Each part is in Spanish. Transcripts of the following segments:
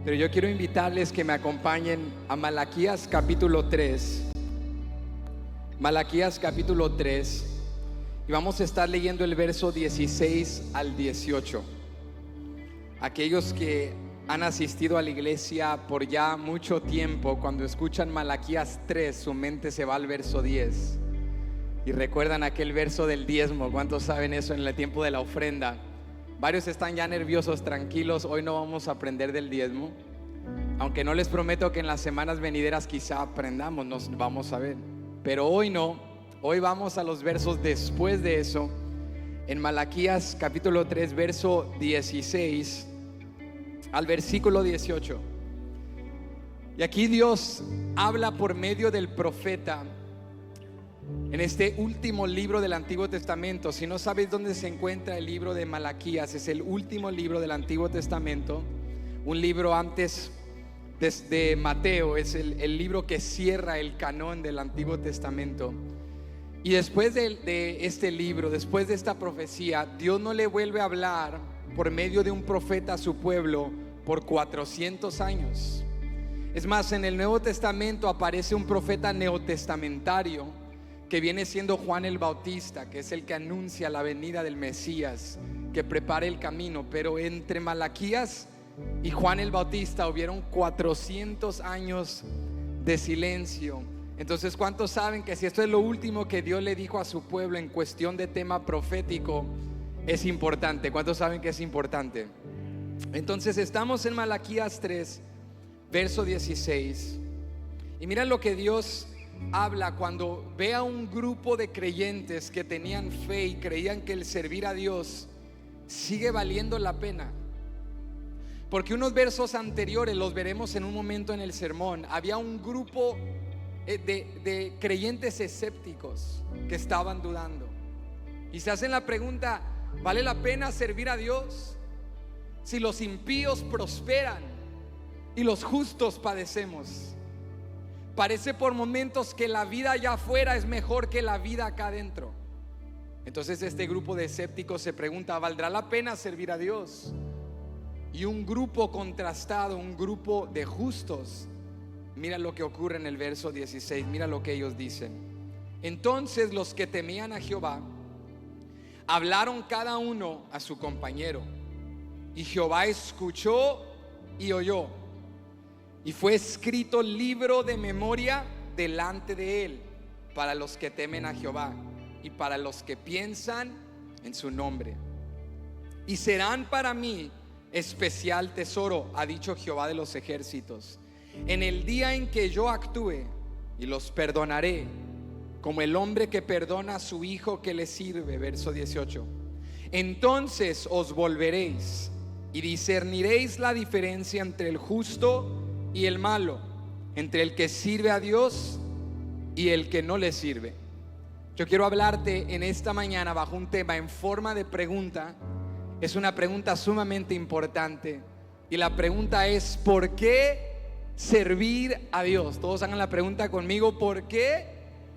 Pero yo quiero invitarles que me acompañen a Malaquías capítulo 3. Malaquías capítulo 3. Y vamos a estar leyendo el verso 16 al 18. Aquellos que han asistido a la iglesia por ya mucho tiempo, cuando escuchan Malaquías 3, su mente se va al verso 10. Y recuerdan aquel verso del diezmo. ¿Cuántos saben eso en el tiempo de la ofrenda? Varios están ya nerviosos, tranquilos. Hoy no vamos a aprender del diezmo, aunque no les prometo que en las semanas venideras quizá aprendamos, nos vamos a ver. Pero hoy no, hoy vamos a los versos después de eso. En Malaquías capítulo 3, verso 16 al versículo 18. Y aquí Dios habla por medio del profeta en este último libro del Antiguo Testamento. Si no sabes dónde se encuentra el libro de Malaquías, es el último libro del Antiguo Testamento, un libro antes de Mateo, es el libro que cierra el canón del Antiguo Testamento. Y después de este libro, después de esta profecía, Dios no le vuelve a hablar por medio de un profeta a su pueblo por 400 años. Es más, en el Nuevo Testamento aparece un profeta neotestamentario que viene siendo Juan el Bautista, que es el que anuncia la venida del Mesías, que prepara el camino. Pero entre Malaquías y Juan el Bautista hubieron 400 años de silencio. Entonces, ¿cuántos saben que si esto es lo último que Dios le dijo a su pueblo en cuestión de tema profético, es importante? ¿Cuántos saben que es importante? Entonces estamos en Malaquías 3, verso 16. Y mira lo que Dios habla cuando ve a un grupo de creyentes que tenían fe y creían que el servir a Dios sigue valiendo la pena. Porque unos versos anteriores, los veremos en un momento en el sermón, había un grupo de creyentes escépticos que estaban dudando y se hacen la pregunta: ¿vale la pena servir a Dios si los impíos prosperan y los justos padecemos? Parece por momentos que la vida allá afuera es mejor que la vida acá adentro. Entonces este grupo de escépticos se pregunta: ¿valdrá la pena servir a Dios? Y un grupo contrastado, un grupo de justos, mira lo que ocurre en el verso 16, mira lo que ellos dicen. Entonces los que temían a Jehová hablaron cada uno a su compañero, y Jehová escuchó y oyó, y fue escrito libro de memoria delante de él para los que temen a Jehová y para los que piensan en su nombre. Y serán para mí especial tesoro, ha dicho Jehová de los ejércitos, en el día en que yo actúe, y los perdonaré como el hombre que perdona a su hijo que le sirve. Verso 18. Entonces os volveréis y discerniréis la diferencia entre el justo y el malo, entre el que sirve a Dios y el que no le sirve. Yo quiero hablarte en esta mañana bajo un tema en forma de pregunta. Es una pregunta sumamente importante, y la pregunta es: ¿por qué servir a Dios? Todos hagan la pregunta conmigo: ¿por qué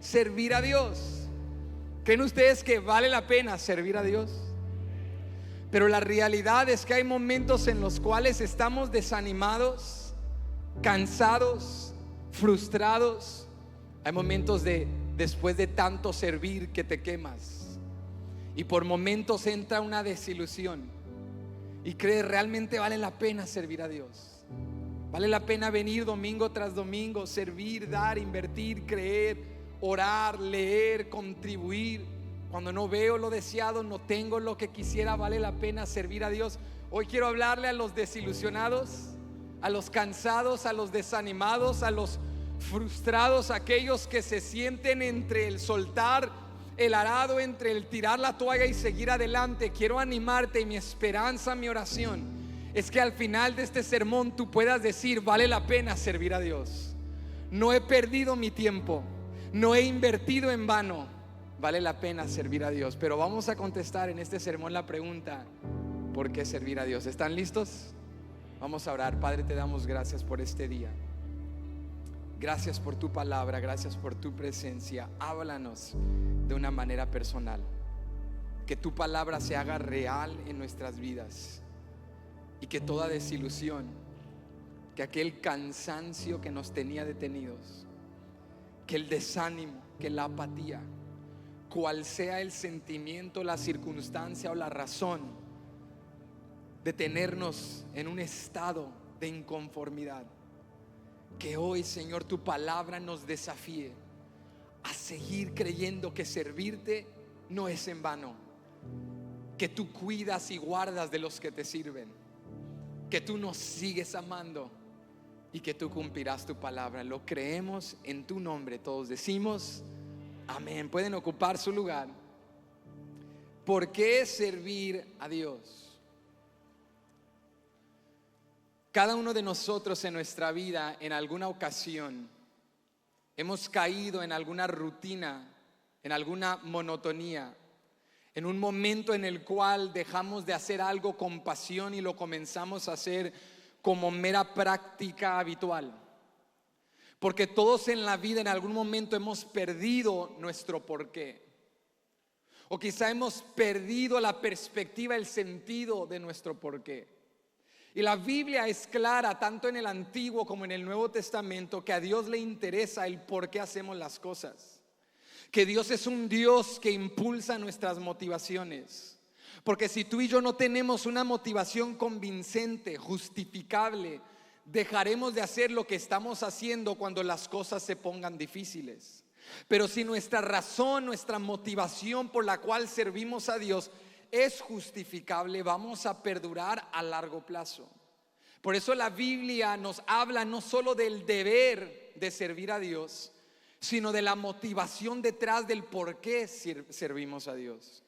servir a Dios? ¿Creen ustedes que vale la pena servir a Dios? Pero la realidad es que hay momentos en los cuales estamos desanimados, cansados, frustrados. Hay momentos después de tanto servir que te quemas, y por momentos entra una desilusión y crees: ¿realmente vale la pena servir a Dios? ¿Vale la pena venir domingo tras domingo, servir, dar, invertir, creer, orar, leer, contribuir? Cuando no veo lo deseado, no tengo lo que quisiera, ¿vale la pena servir a Dios? Hoy quiero hablarle a los desilusionados, a los cansados, a los desanimados, a los frustrados, a aquellos que se sienten entre el soltar el arado, entre el tirar la toalla y seguir adelante. Quiero animarte, y mi esperanza, mi oración es que al final de este sermón tú puedas decir: vale la pena servir a Dios. No he perdido mi tiempo, no he invertido en vano, vale la pena servir a Dios. Pero vamos a contestar en este sermón la pregunta: ¿por qué servir a Dios? ¿Están listos? Vamos a orar. Padre, te damos gracias por este día. Gracias por tu palabra, gracias por tu presencia. Háblanos de una manera personal. Que tu palabra se haga real en nuestras vidas, y que toda desilusión que aquel cansancio que nos tenía detenidos, que el desánimo, que la apatía, cual sea el sentimiento, la circunstancia o la razón de tenernos en un estado de inconformidad, que hoy, Señor, tu palabra nos desafíe a seguir creyendo que servirte no es en vano, que tú cuidas y guardas de los que te sirven, que tú nos sigues amando y que tú cumplirás tu palabra. Lo creemos en tu nombre. Todos decimos amén. Pueden ocupar su lugar. ¿Por qué servir a Dios? Cada uno de nosotros en nuestra vida, en alguna ocasión, hemos caído en alguna rutina, en alguna monotonía, en un momento en el cual dejamos de hacer algo con pasión y lo comenzamos a hacer como mera práctica habitual. Porque todos en la vida en algún momento hemos perdido nuestro porqué. O quizá hemos perdido la perspectiva, el sentido de nuestro porqué. Y la Biblia es clara, tanto en el Antiguo como en el Nuevo Testamento, que a Dios le interesa el por qué hacemos las cosas. Que Dios es un Dios que impulsa nuestras motivaciones. Porque si tú y yo no tenemos una motivación convincente, justificable, dejaremos de hacer lo que estamos haciendo cuando las cosas se pongan difíciles. Pero si nuestra razón, nuestra motivación por la cual servimos a Dios es justificable, vamos a perdurar a largo plazo. Por eso la Biblia nos habla no solo del deber de servir a Dios, sino de la motivación detrás del por qué servimos a Dios.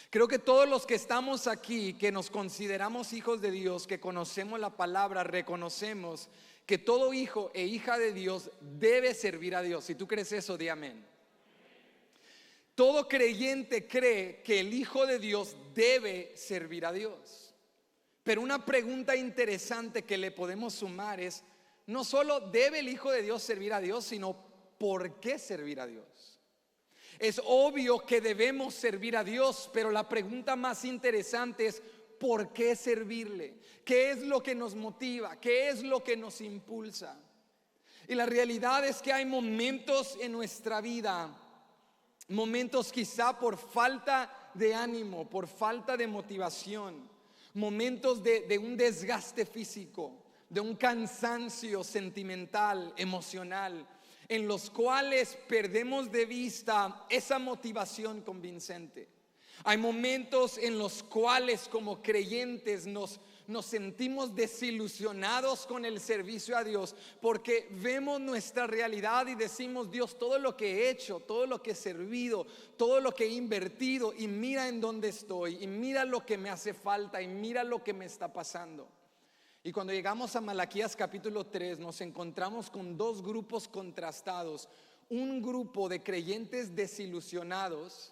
Creo que todos los que estamos aquí, que nos consideramos hijos de Dios, que conocemos la palabra, reconocemos que todo hijo e hija de Dios debe servir a Dios. Si tú crees eso, di amén. Todo creyente cree que el Hijo de Dios debe servir a Dios. Pero una pregunta interesante que le podemos sumar es: no solo debe el Hijo de Dios servir a Dios, sino ¿por qué servir a Dios? Es obvio que debemos servir a Dios, pero la pregunta más interesante es: ¿por qué servirle? ¿Qué es lo que nos motiva? ¿Qué es lo que nos impulsa? Y la realidad es que hay momentos en nuestra vida, momentos quizá por falta de ánimo, por falta de motivación, momentos de un desgaste físico, de un cansancio sentimental, emocional, en los cuales perdemos de vista esa motivación convincente. Hay momentos en los cuales como creyentes nos sentimos desilusionados con el servicio a Dios, porque vemos nuestra realidad y decimos: Dios, todo lo que he hecho, todo lo que he servido, todo lo que he invertido, y mira en dónde estoy, y mira lo que me hace falta, y mira lo que me está pasando. Y cuando llegamos a Malaquías capítulo 3 nos encontramos con dos grupos contrastados. Un grupo de creyentes desilusionados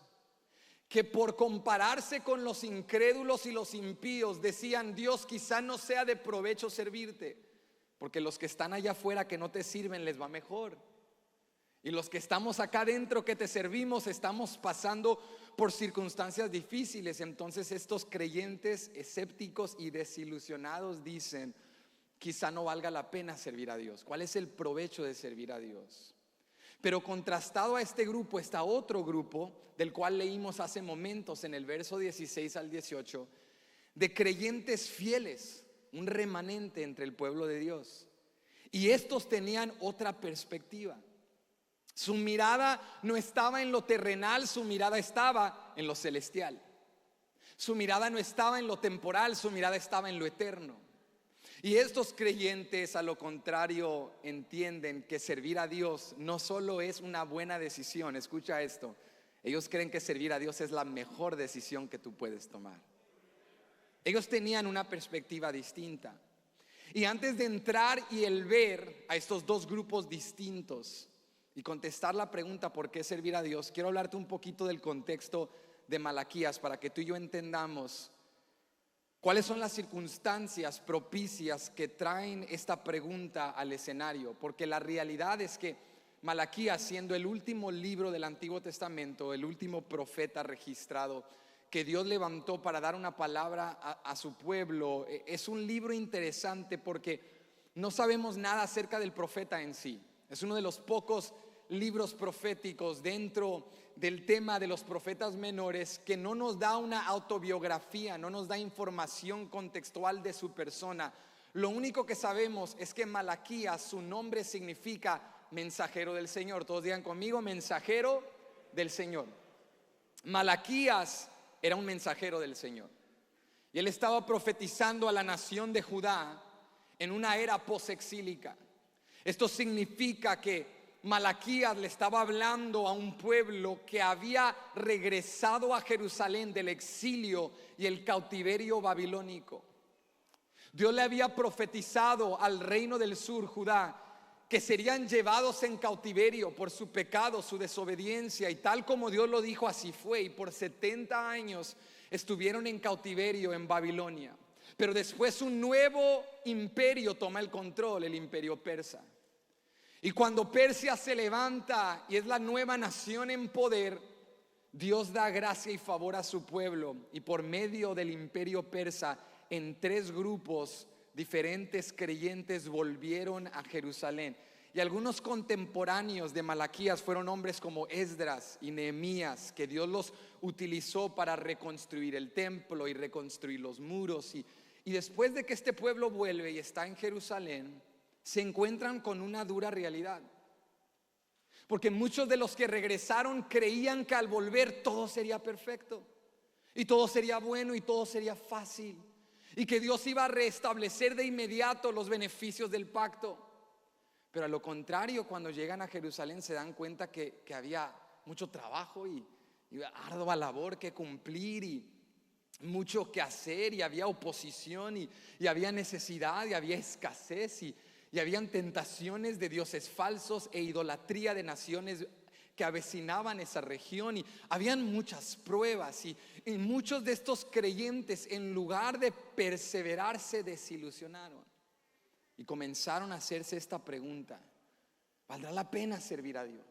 que por compararse con los incrédulos y los impíos decían: Dios, quizá no sea de provecho servirte, porque los que están allá afuera que no te sirven les va mejor, y los que estamos acá adentro que te servimos estamos pasando por circunstancias difíciles. Entonces estos creyentes escépticos y desilusionados dicen: quizá no valga la pena servir a Dios. ¿Cuál es el provecho de servir a Dios? Pero contrastado a este grupo está otro grupo, del cual leímos hace momentos en el verso 16 al 18, de creyentes fieles, un remanente entre el pueblo de Dios. Y estos tenían otra perspectiva. Su mirada no estaba en lo terrenal, su mirada estaba en lo celestial. Su mirada no estaba en lo temporal, su mirada estaba en lo eterno. Y estos creyentes, a lo contrario, entienden que servir a Dios no solo es una buena decisión. Escucha esto: ellos creen que servir a Dios es la mejor decisión que tú puedes tomar. Ellos tenían una perspectiva distinta. Y antes de entrar y el ver a estos dos grupos distintos y contestar la pregunta ¿por qué servir a Dios?, quiero hablarte un poquito del contexto de Malaquías para que tú y yo entendamos cuáles son las circunstancias propicias que traen esta pregunta al escenario. Porque la realidad es que Malaquías, siendo el último libro del Antiguo Testamento, el último profeta registrado que Dios levantó para dar una palabra a su pueblo, es un libro interesante porque no sabemos nada acerca del profeta en sí. Es uno de los pocos libros proféticos dentro del tema de los profetas menores que no nos da una autobiografía, no nos da información contextual de su persona. Lo único que sabemos es que Malaquías, su nombre significa mensajero del Señor. Todos digan conmigo, mensajero del Señor. Malaquías era un mensajero del Señor y él estaba profetizando a la nación de Judá en una era posexílica. Esto significa que Malaquías le estaba hablando a un pueblo que había regresado a Jerusalén del exilio y el cautiverio babilónico. Dios le había profetizado al reino del sur, Judá, que serían llevados en cautiverio por su pecado, su desobediencia, y tal como Dios lo dijo, así fue. Y por 70 años estuvieron en cautiverio en Babilonia. Pero después un nuevo imperio toma el control, el imperio persa. Y cuando Persia se levanta y es la nueva nación en poder, Dios da gracia y favor a su pueblo. Y por medio del imperio persa, en 3 grupos diferentes creyentes volvieron a Jerusalén. Y algunos contemporáneos de Malaquías fueron hombres como Esdras y Nehemías, que Dios los utilizó para reconstruir el templo y reconstruir los muros. Y después de que este pueblo vuelve y está en Jerusalén, se encuentran con una dura realidad. Porque muchos de los que regresaron creían que al volver todo sería perfecto y todo sería bueno y todo sería fácil, y que Dios iba a restablecer de inmediato los beneficios del pacto. Pero a lo contrario, cuando llegan a Jerusalén se dan cuenta que había mucho trabajo y ardua labor que cumplir y mucho que hacer, y había oposición y había necesidad y había escasez y habían tentaciones de dioses falsos e idolatría de naciones que avecinaban esa región, y habían muchas pruebas y muchos de estos creyentes, en lugar de perseverar, se desilusionaron y comenzaron a hacerse esta pregunta: ¿valdrá la pena servir a Dios?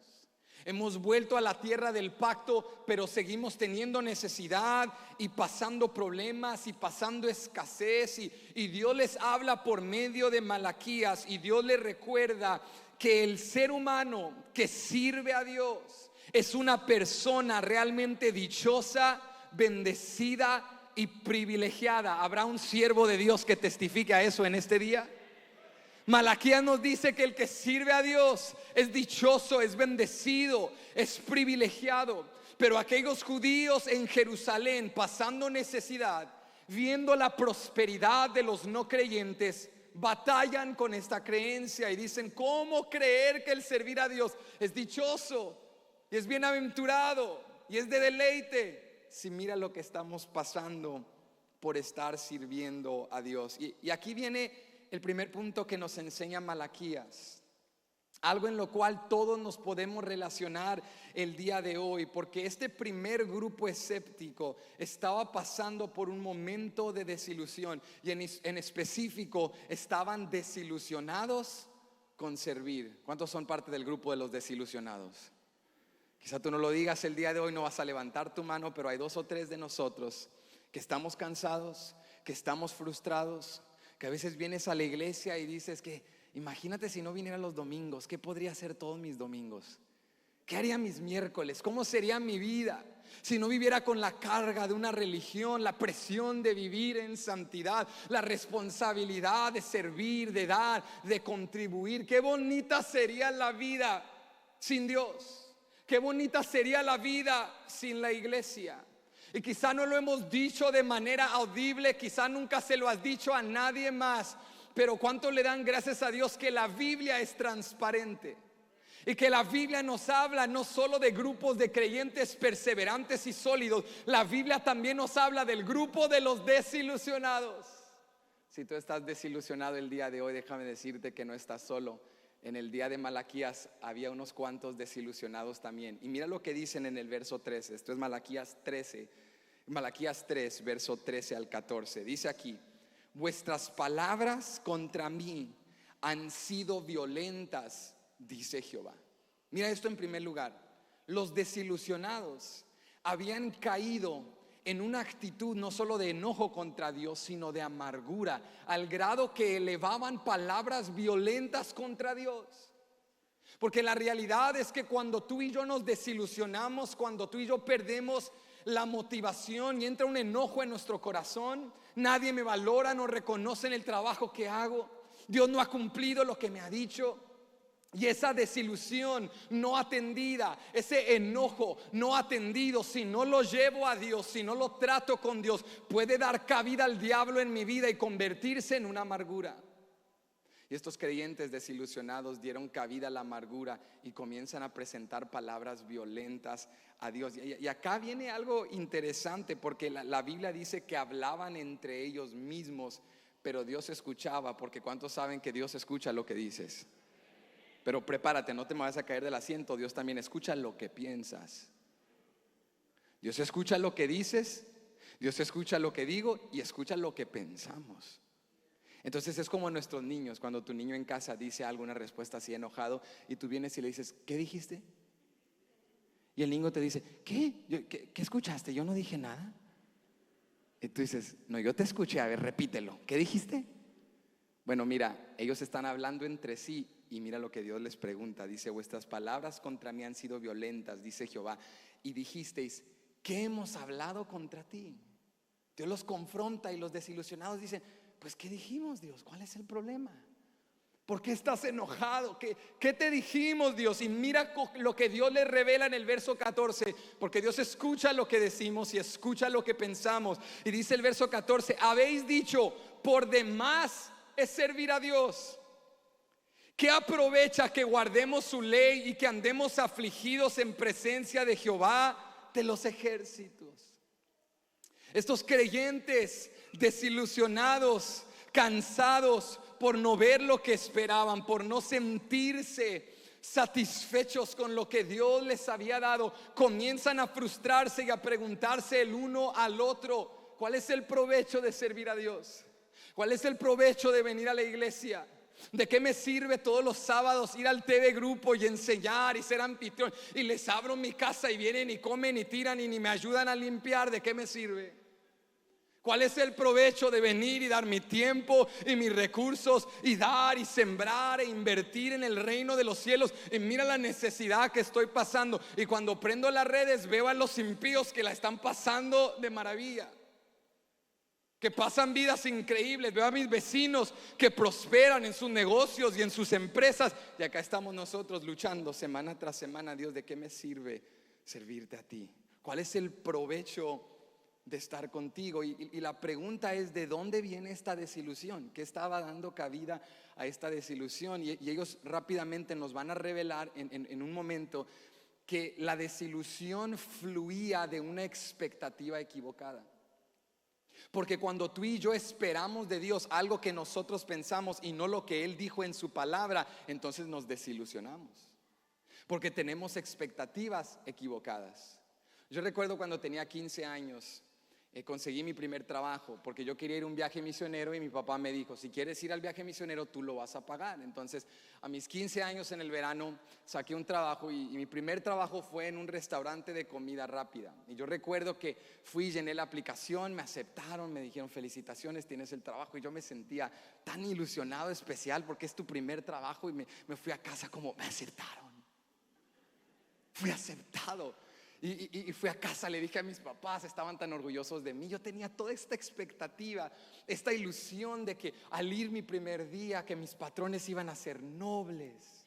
Hemos vuelto a la tierra del pacto, pero seguimos teniendo necesidad y pasando problemas y pasando escasez, y Dios les habla por medio de Malaquías, y Dios les recuerda que el ser humano que sirve a Dios es una persona realmente dichosa, bendecida y privilegiada. ¿Habrá un siervo de Dios que testifique a eso en este día? Malaquías nos dice que el que sirve a Dios es dichoso, es bendecido, es privilegiado. Pero aquellos judíos en Jerusalén, pasando necesidad, viendo la prosperidad de los no creyentes, batallan con esta creencia y dicen: ¿cómo creer que el servir a Dios es dichoso y es bienaventurado y es de deleite, si mira lo que estamos pasando por estar sirviendo a Dios? Y aquí viene el primer punto que nos enseña Malaquías, algo en lo cual todos nos podemos relacionar el día de hoy, porque este primer grupo escéptico estaba pasando por un momento de desilusión, y en específico estaban desilusionados con servir. ¿Cuántos son parte del grupo de los desilusionados? Quizá tú no lo digas el día de hoy, no vas a levantar tu mano, pero hay 2 o 3 de nosotros que estamos cansados, que estamos frustrados, que a veces vienes a la iglesia y dices que imagínate si no viniera los domingos, ¿qué podría hacer todos mis domingos? ¿Qué haría mis miércoles? ¿Cómo sería mi vida si no viviera con la carga de una religión, la presión de vivir en santidad, la responsabilidad de servir, de dar, de contribuir? Qué bonita sería la vida sin Dios. Qué bonita sería la vida sin la iglesia. Y quizá no lo hemos dicho de manera audible, quizá nunca se lo has dicho a nadie más, pero ¿cuánto le dan gracias a Dios que la Biblia es transparente? Y que la Biblia nos habla no solo de grupos de creyentes perseverantes y sólidos, la Biblia también nos habla del grupo de los desilusionados. Si tú estás desilusionado el día de hoy, déjame decirte que no estás solo. En el día de Malaquías había unos cuantos desilusionados también. Y mira lo que dicen en el verso 13. Esto es Malaquías 3, verso 13 al 14. Dice aquí: vuestras palabras contra mí han sido violentas, dice Jehová. Mira esto en primer lugar. Los desilusionados habían caído en una actitud no solo de enojo contra Dios, sino de amargura, al grado que elevaban palabras violentas contra Dios. Porque la realidad es que cuando tú y yo nos desilusionamos, cuando tú y yo perdemos la motivación y entra un enojo en nuestro corazón, nadie me valora, no reconocen el trabajo que hago, Dios no ha cumplido lo que me ha dicho. Y esa desilusión no atendida, ese enojo no atendido, si no lo llevo a Dios, si no lo trato con Dios, puede dar cabida al diablo en mi vida y convertirse en una amargura. Y estos creyentes desilusionados dieron cabida a la amargura y comienzan a presentar palabras violentas a Dios. Y acá viene algo interesante, porque la Biblia dice que hablaban entre ellos mismos, pero Dios escuchaba, porque ¿cuántos saben que Dios escucha lo que dices? Pero prepárate, no te me vas a caer del asiento. Dios también escucha lo que piensas. Dios escucha lo que dices, Dios escucha lo que digo y escucha lo que pensamos. Entonces es como nuestros niños, cuando tu niño en casa dice alguna respuesta así enojado y tú vienes y le dices, ¿qué dijiste? Y el niño te dice, ¿Qué escuchaste? Yo no dije nada. Y tú dices, no, yo te escuché, a ver, repítelo. ¿Qué dijiste? Bueno, mira, ellos están hablando entre sí y mira lo que Dios les pregunta. Dice, vuestras palabras contra mí han sido violentas, dice Jehová, y dijisteis, ¿qué hemos hablado contra ti? Dios los confronta y los desilusionados dicen, pues ¿qué dijimos, Dios? ¿Cuál es el problema? ¿Por qué estás enojado? ¿Qué te dijimos, Dios? Y mira lo que Dios les revela en el verso 14, porque Dios escucha lo que decimos y escucha lo que pensamos. Y dice el verso 14, habéis dicho, por demás es servir a Dios. ¿Qué aprovecha que guardemos su ley y que andemos afligidos en presencia de Jehová de los ejércitos? Estos creyentes desilusionados, cansados por no ver lo que esperaban, por no sentirse satisfechos con lo que Dios les había dado, comienzan a frustrarse y a preguntarse el uno al otro, ¿cuál es el provecho de servir a Dios? ¿Cuál es el provecho de venir a la iglesia? ¿De qué me sirve todos los sábados ir al TV Grupo y enseñar y ser anfitrión? Y les abro mi casa y vienen y comen y tiran y ni me ayudan a limpiar. ¿De qué me sirve? ¿Cuál es el provecho de venir y dar mi tiempo y mis recursos y dar y sembrar e invertir en el reino de los cielos? Y mira la necesidad que estoy pasando. Y cuando prendo las redes veo a los impíos que la están pasando de maravilla, que pasan vidas increíbles. Veo a mis vecinos que prosperan en sus negocios y en sus empresas. Y acá estamos nosotros luchando semana tras semana. Dios, ¿de qué me sirve servirte a ti? ¿Cuál es el provecho de estar contigo? Y la pregunta es, ¿de dónde viene esta desilusión? ¿Qué estaba dando cabida a esta desilusión? Y ellos rápidamente nos van a revelar en un momento que la desilusión fluía de una expectativa equivocada. Porque cuando tú y yo esperamos de Dios algo que nosotros pensamos y no lo que Él dijo en su palabra, entonces nos desilusionamos, porque tenemos expectativas equivocadas. Yo recuerdo cuando tenía 15 años, conseguí mi primer trabajo porque yo quería ir a un viaje misionero y mi papá me dijo, si quieres ir al viaje misionero tú lo vas a pagar. Entonces a mis 15 años en el verano saqué un trabajo y mi primer trabajo fue en un restaurante de comida rápida. Y yo recuerdo que fui, llené la aplicación, me aceptaron, me dijeron felicitaciones, tienes el trabajo. Y yo me sentía tan ilusionado, especial, porque es tu primer trabajo. Y me fui a casa como, me aceptaron, fui aceptado. Y fui a casa, le dije a mis papás, estaban tan orgullosos de mí. Yo tenía toda esta expectativa, esta ilusión de que al ir mi primer día, que mis patrones iban a ser nobles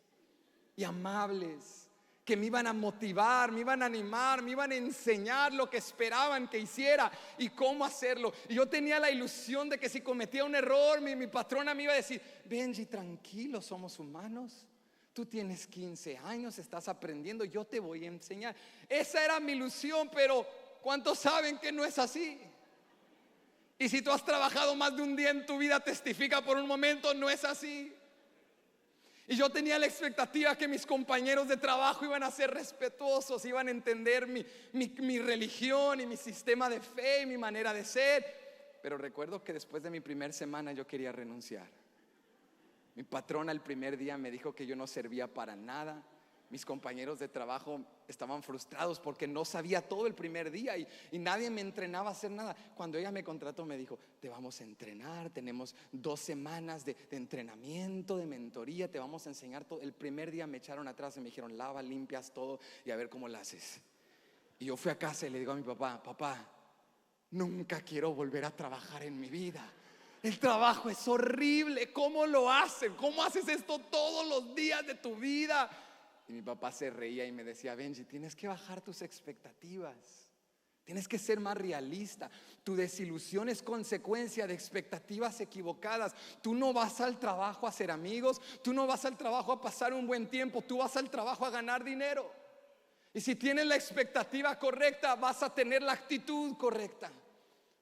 y amables, que me iban a motivar, me iban a animar, me iban a enseñar lo que esperaban que hiciera y cómo hacerlo. Y yo tenía la ilusión de que si cometía un error, mi patrona me iba a decir, Benji, tranquilo, somos humanos. Tú tienes 15 años, estás aprendiendo, yo te voy a enseñar. Esa era mi ilusión, pero ¿cuántos saben que no es así? Y si tú has trabajado más de un día en tu vida, testifica por un momento, no es así. Y yo tenía la expectativa que mis compañeros de trabajo iban a ser respetuosos, iban a entender mi religión y mi sistema de fe y mi manera de ser. Pero recuerdo que después de mi primera semana yo quería renunciar. Mi patrona el primer día me dijo que yo no servía para nada. mis compañeros de trabajo estaban frustrados porque no sabía todo el primer día y nadie me entrenaba a hacer nada. Cuando ella me contrató me dijo: te vamos a entrenar, tenemos 2 semanas de entrenamiento, de mentoría, te vamos a enseñar todo. El primer día me echaron atrás y me dijeron: lava, limpias todo y a ver cómo lo haces. Y yo fui a casa y le digo a mi papá: papá, nunca quiero volver a trabajar en mi vida. El trabajo es horrible. ¿Cómo lo hacen? ¿Cómo haces esto todos los días de tu vida? Y mi papá se reía y me decía: Benji, tienes que bajar tus expectativas. Tienes que ser más realista. Tu desilusión es consecuencia de expectativas equivocadas. Tú no vas al trabajo a hacer amigos. Tú no vas al trabajo a pasar un buen tiempo. Tú vas al trabajo a ganar dinero. Y si tienes la expectativa correcta, vas a tener la actitud correcta.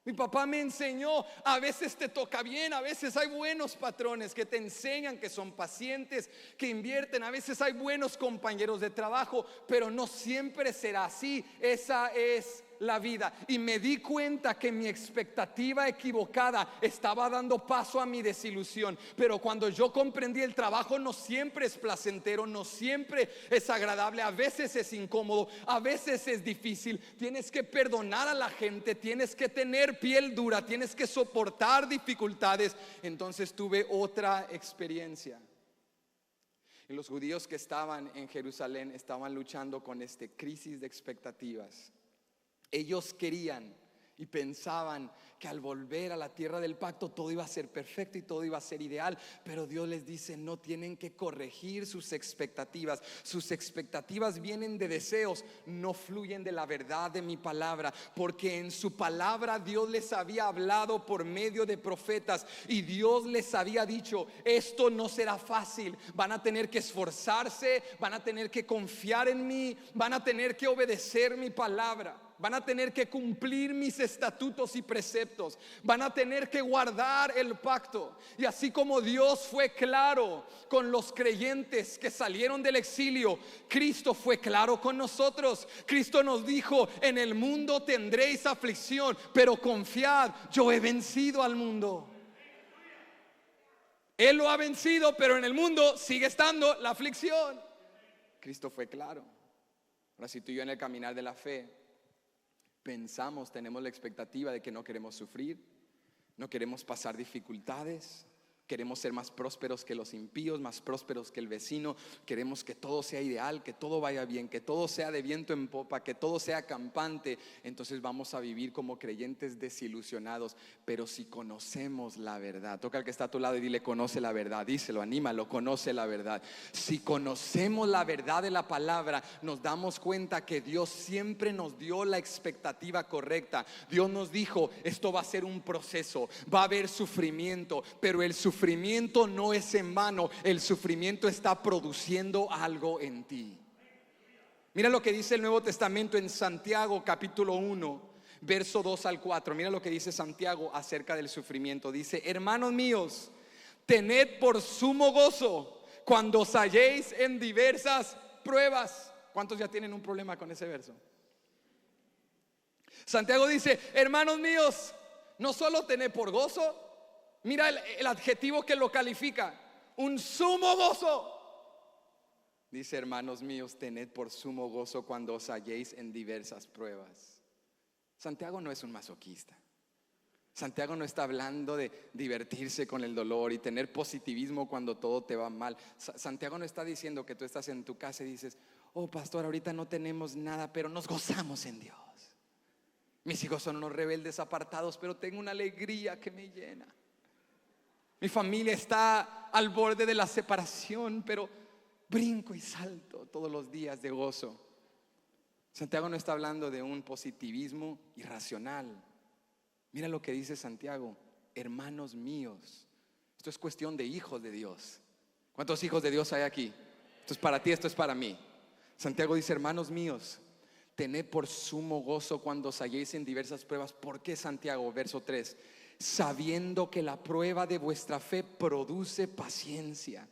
Mi papá me enseñó: a veces te toca bien, a veces hay buenos patrones que te enseñan, que son pacientes, que invierten. A veces hay buenos compañeros de trabajo, pero no siempre será así. Esa es la vida. Y me di cuenta que mi expectativa equivocada estaba dando paso a mi desilusión. Pero cuando yo comprendí, el trabajo no siempre es placentero, no siempre es agradable. A veces es incómodo, a veces es difícil. Tienes que perdonar a la gente, tienes que tener piel dura, tienes que soportar dificultades. Entonces tuve otra experiencia. Y los judíos que estaban en Jerusalén estaban luchando con esta crisis de expectativas. Ellos querían y pensaban que al volver a la tierra del pacto todo iba a ser perfecto y todo iba a ser ideal. Pero Dios les dice: no, tienen que corregir sus expectativas. Sus expectativas vienen de deseos, no fluyen de la verdad de mi palabra. Porque en su palabra Dios les había hablado por medio de profetas, y Dios les había dicho: esto no será fácil, van a tener que esforzarse, van a tener que confiar en mí, van a tener que obedecer mi palabra, van a tener que cumplir mis estatutos y preceptos, van a tener que guardar el pacto. Y así como Dios fue claro con los creyentes que salieron del exilio, Cristo fue claro con nosotros. Cristo nos dijo: en el mundo tendréis aflicción, pero confiad, yo he vencido al mundo. Él lo ha vencido, pero en el mundo sigue estando la aflicción. Cristo fue claro. Ahora, si tú y yo en el caminar de la fe pensamos, tenemos la expectativa de que no queremos sufrir, no queremos pasar dificultades, queremos ser más prósperos que los impíos, más prósperos que el vecino, queremos que todo sea ideal, que todo vaya bien, que todo sea de viento en popa, que todo sea campante. Entonces vamos a vivir como creyentes desilusionados. Pero si conocemos la verdad, toca al que está a tu lado y dile: conoce la verdad. Díselo, anímalo: conoce la verdad. Si conocemos la verdad de la palabra, nos damos cuenta que Dios siempre nos dio la expectativa correcta. Dios nos dijo: esto va a ser un proceso, va a haber sufrimiento, pero el sufrimiento no es en vano. El sufrimiento está produciendo algo en ti. Mira lo que dice el Nuevo Testamento en Santiago capítulo 1, verso 2 al 4. Mira lo que dice Santiago acerca del sufrimiento. Dice: hermanos míos, tened por sumo gozo cuando os halléis en diversas pruebas. ¿Cuántos ya tienen un problema con ese verso? Santiago dice: hermanos míos, no solo tened por gozo. Mira el adjetivo que lo califica: un sumo gozo. Dice: hermanos míos, tened por sumo gozo cuando os halléis en diversas pruebas. Santiago no es un masoquista. Santiago no está hablando de divertirse con el dolor y tener positivismo cuando todo te va mal. Santiago no está diciendo que tú estás en tu casa y dices: oh pastor, ahorita no tenemos nada, pero nos gozamos en Dios. Mis hijos son unos rebeldes apartados, pero tengo una alegría que me llena. Mi familia está al borde de la separación, pero brinco y salto todos los días de gozo. Santiago no está hablando de un positivismo irracional. Mira lo que dice Santiago: hermanos míos. Esto es cuestión de hijos de Dios. ¿Cuántos hijos de Dios hay aquí? Esto es para ti, esto es para mí. Santiago dice: hermanos míos, tened por sumo gozo cuando os halléis en diversas pruebas. ¿Por qué, Santiago? Verso 3: sabiendo que la prueba de vuestra fe produce paciencia,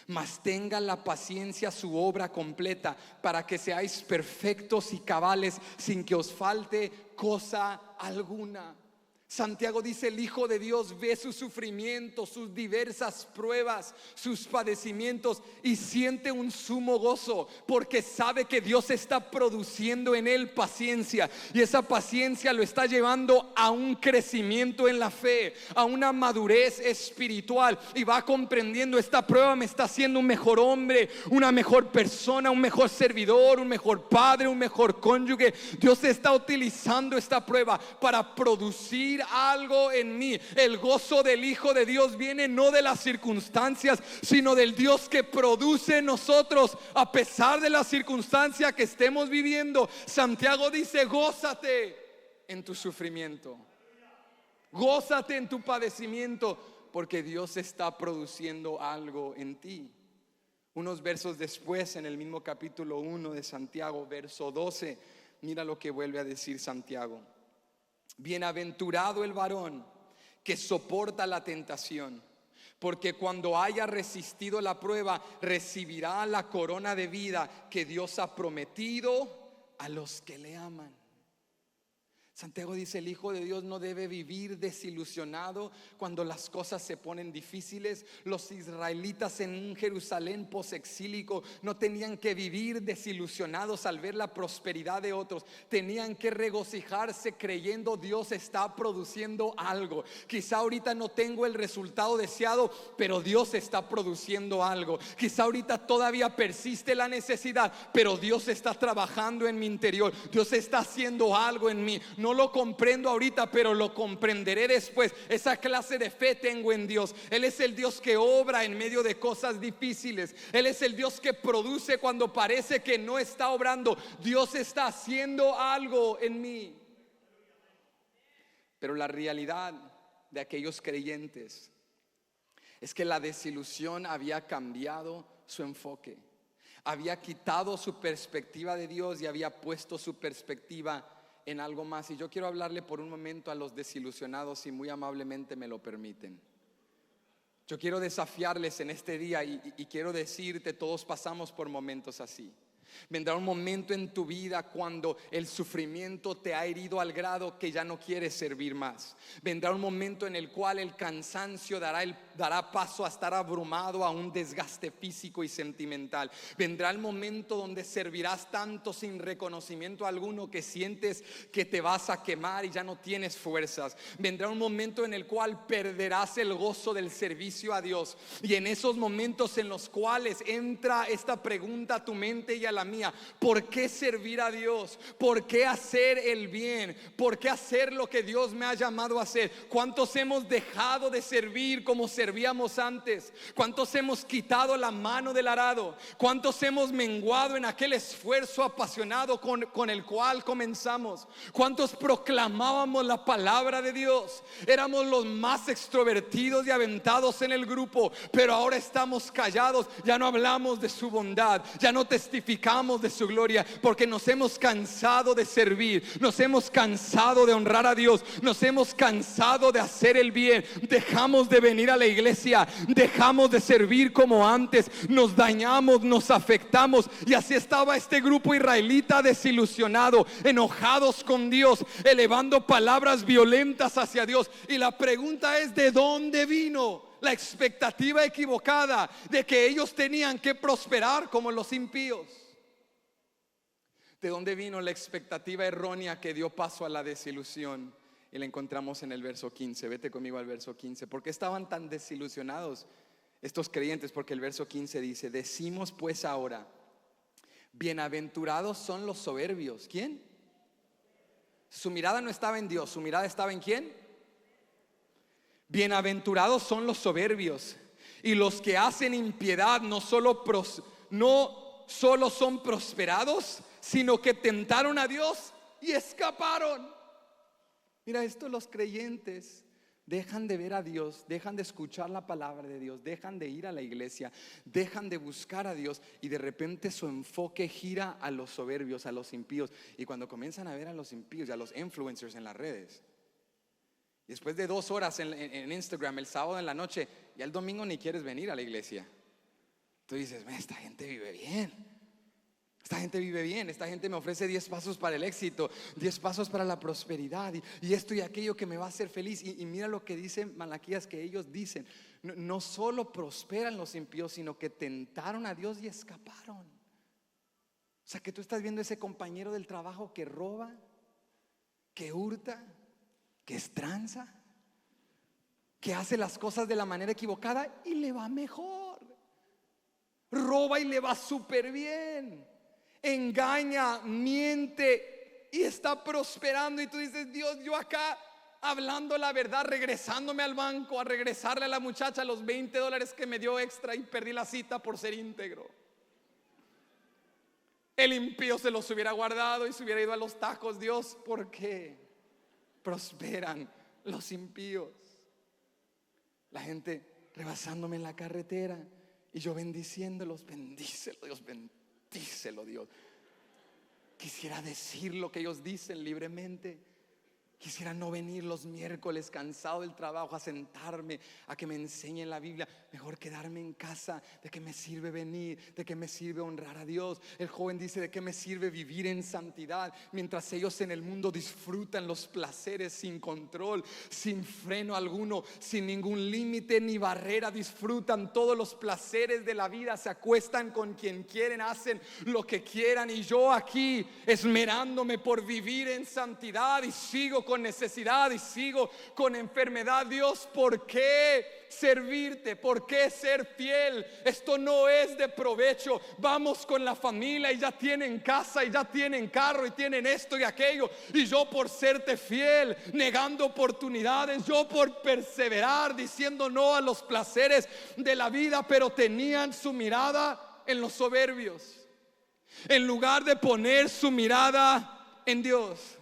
mas tenga la paciencia su obra completa, para que seáis perfectos y cabales, sin que os falte cosa alguna. Santiago dice: el Hijo de Dios ve sus sufrimientos, sus diversas pruebas, sus padecimientos, y siente un sumo gozo, porque sabe que Dios está produciendo en él paciencia, y esa paciencia lo está llevando a un crecimiento en la fe, a una madurez espiritual, y va comprendiendo: esta prueba me está haciendo un mejor hombre, una mejor persona, un mejor servidor, un mejor padre, un mejor cónyuge. Dios está utilizando esta prueba para producir algo en mí. El gozo del Hijo de Dios viene no de las circunstancias, sino del Dios que produce en nosotros a pesar de la circunstancia que estemos viviendo. Santiago dice: gózate en tu sufrimiento, gózate en tu padecimiento, porque Dios está produciendo algo en ti. Unos versos después, en el mismo capítulo 1 de Santiago, verso 12, mira lo que vuelve a decir Santiago: bienaventurado el varón que soporta la tentación, porque cuando haya resistido la prueba, recibirá la corona de vida que Dios ha prometido a los que le aman. Santiago dice: el Hijo de Dios no debe vivir desilusionado cuando las cosas se ponen difíciles. Los israelitas en un Jerusalén posexílico no tenían que vivir desilusionados al ver la prosperidad de otros. Tenían que regocijarse creyendo: Dios está produciendo algo. Quizá ahorita no tengo el resultado deseado, pero Dios está produciendo algo. Quizá ahorita todavía persiste la necesidad, pero Dios está trabajando en mi interior. Dios está haciendo algo en mí. No lo comprendo ahorita, pero lo comprenderé después. Esa clase de fe tengo en Dios. Él es el Dios que obra en medio de cosas difíciles. Él es el Dios que produce cuando parece que no está obrando. Dios está haciendo algo en mí. Pero la realidad de aquellos creyentes es que la desilusión había cambiado su enfoque. Había quitado su perspectiva de Dios y había puesto su perspectiva en algo más. Y yo quiero hablarle por un momento a los desilusionados, si muy amablemente me lo permiten. Yo quiero desafiarles en este día y quiero decirte: todos pasamos por momentos así. Vendrá un momento en tu vida cuando el sufrimiento te ha herido al grado que ya no quieres servir más. Vendrá un momento en el cual el cansancio dará paso a estar abrumado, a un desgaste físico y sentimental. Vendrá el momento donde servirás tanto sin reconocimiento alguno que sientes que te vas a quemar y ya no tienes fuerzas. Vendrá un momento en el cual perderás el gozo del servicio a Dios. Y en esos momentos en los cuales entra esta pregunta a tu mente y a la mía: ¿por qué servir a Dios? ¿Por qué hacer el bien? ¿Por qué hacer lo que Dios me ha llamado a hacer? ¿Cuántos hemos dejado de servir como servíamos antes? ¿Cuántos hemos quitado la mano del arado? ¿Cuántos hemos menguado en aquel esfuerzo apasionado con el cual comenzamos? ¿Cuántos proclamábamos la palabra de Dios? Éramos los más extrovertidos y aventados en el grupo, pero ahora estamos callados. Ya no hablamos de su bondad, ya no testificamos de su gloria, porque nos hemos cansado de servir, nos hemos cansado de honrar a Dios, nos hemos cansado de hacer el bien. Dejamos de venir a la iglesia, dejamos de servir como antes, nos dañamos, nos afectamos. Y así estaba este grupo israelita desilusionado, enojados con Dios, elevando palabras violentas hacia Dios. Y la pregunta es: ¿de dónde vino la expectativa equivocada de que ellos tenían que prosperar como los impíos? ¿De dónde vino la expectativa errónea que dio paso a la desilusión? Y la encontramos en el verso 15. Vete conmigo al verso 15. ¿Por qué estaban tan desilusionados estos creyentes? Porque el verso 15 dice: decimos pues ahora, bienaventurados son los soberbios. ¿Quién? Su mirada no estaba en Dios, su mirada estaba en ¿quién? Bienaventurados son los soberbios y los que hacen impiedad, no solo son prosperados, sino que tentaron a Dios y escaparon. Mira esto: los creyentes dejan de ver a Dios, dejan de escuchar la palabra de Dios, dejan de ir a la iglesia, dejan de buscar a Dios, y de repente su enfoque gira a los soberbios, a los impíos. Y cuando comienzan a ver a los impíos y a los influencers en las redes, después de 2 horas en Instagram el sábado en la noche, ya el domingo ni quieres venir a la iglesia. Tú dices: esta gente vive bien. Esta gente vive bien, esta gente me ofrece 10 pasos para el éxito, 10 pasos para la prosperidad y esto y aquello que me va a hacer feliz. Y mira lo que dice Malaquías, que ellos dicen: no solo prosperan los impíos, sino que tentaron a Dios y escaparon. O sea, que tú estás viendo ese compañero del trabajo que roba, que hurta, que estranza, que hace las cosas de la manera equivocada y le va mejor. Roba y le va súper bien. Engaña, miente y está prosperando. Y tú dices: Dios, yo acá hablando la verdad, regresándome al banco a regresarle a la muchacha los $20 que me dio extra y perdí la cita por ser íntegro. El impío se los hubiera guardado y se hubiera ido a los tacos. Dios, ¿por qué prosperan los impíos? La gente rebasándome en la carretera y yo bendiciéndolos. Bendícelo Dios, bendícelo Dios. Quisiera decir lo que ellos dicen libremente. Quisiera no venir los miércoles cansado del trabajo a sentarme a que me enseñen la Biblia. Mejor quedarme en casa. ¿De qué me sirve venir? ¿De qué me sirve honrar a Dios? El joven dice: ¿de qué me sirve vivir en santidad? Mientras ellos en el mundo disfrutan los placeres sin control, sin freno alguno, sin ningún límite ni barrera. Disfrutan todos los placeres de la vida, se acuestan con quien quieren, hacen lo que quieran. Y yo aquí esmerándome por vivir en santidad y sigo con necesidad y sigo con enfermedad. Dios, ¿por qué servirte? ¿Por qué ser fiel? Esto no es de provecho. Vamos con la familia y ya tienen casa y ya tienen carro y tienen esto y aquello, y yo por serte fiel, negando oportunidades, yo por perseverar, diciendo no a los placeres de la vida. Pero tenían su mirada en los soberbios, en lugar de poner su mirada en Dios.